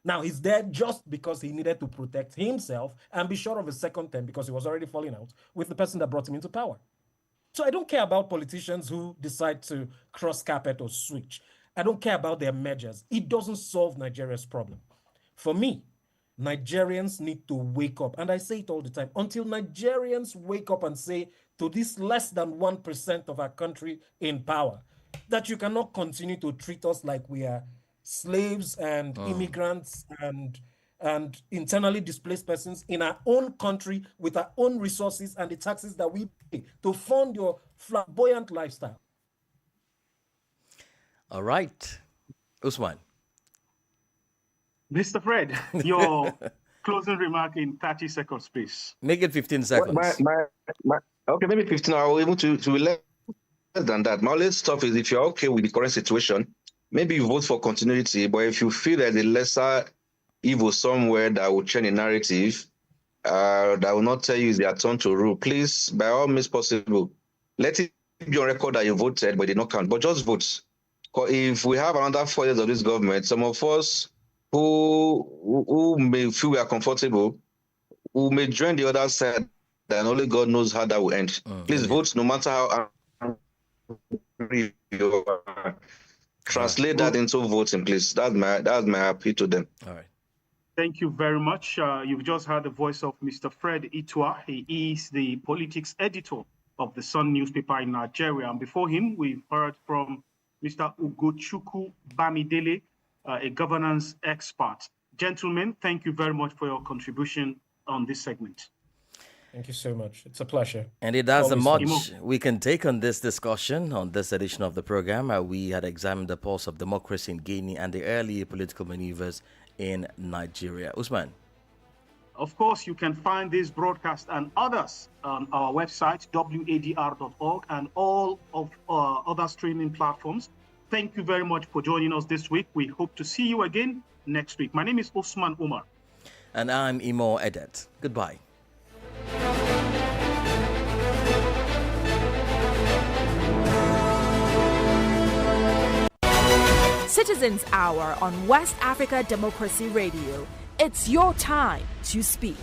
Speaker 12: Now he's there just because he needed to protect himself and be sure of a second term because he was already falling out with the person that brought him into power. So I don't care about politicians who decide to cross carpet or switch. I don't care about their measures. It doesn't solve Nigeria's problem. For me, Nigerians need to wake up. And I say it all the time. Until Nigerians wake up and say to this less than 1% of our country in power, that you cannot continue to treat us like we are slaves and immigrants and internally displaced persons in our own country with our own resources and the taxes that we pay to fund your flamboyant lifestyle.
Speaker 2: All right. Usman.
Speaker 3: Mr. Fred, your closing remark in 30 seconds, please.
Speaker 2: Make it 15 seconds.
Speaker 6: Okay, maybe 15. I will able to less than that. My only stuff is if you're okay with the current situation, maybe you vote for continuity, but if you feel there's a lesser evil somewhere that will change the narrative, that will not tell you it's their turn to rule, please, by all means possible, let it be on record that you voted, but it did not count. But just vote. Because if we have another 4 years of this government, some of us who may feel we are comfortable, who may join the other side, and only God knows how that will end. Please vote, no matter how angry you are. Translate that into voting, please. That's my appeal to them.
Speaker 2: All right.
Speaker 3: Thank you very much. You've just heard the voice of Mr. Fred Itua. He is the politics editor of the Sun newspaper in Nigeria. And before him, we've heard from Mr. Ugochukwu Bamidele, a governance expert. Gentlemen, thank you very much for your contribution on this segment.
Speaker 12: Thank you so much. It's a pleasure.
Speaker 2: And it does much we can take on this discussion on this edition of the program. We had examined the pulse of democracy in Guinea and the early political maneuvers in Nigeria. Usman.
Speaker 3: Of course, you can find this broadcast and others on our website, WADR.org, and all of other streaming platforms. Thank you very much for joining us this week. We hope to see you again next week. My name is Usman Umar.
Speaker 2: And I'm Imo Edet. Goodbye.
Speaker 1: Citizens Hour on West Africa Democracy Radio. It's your time to speak.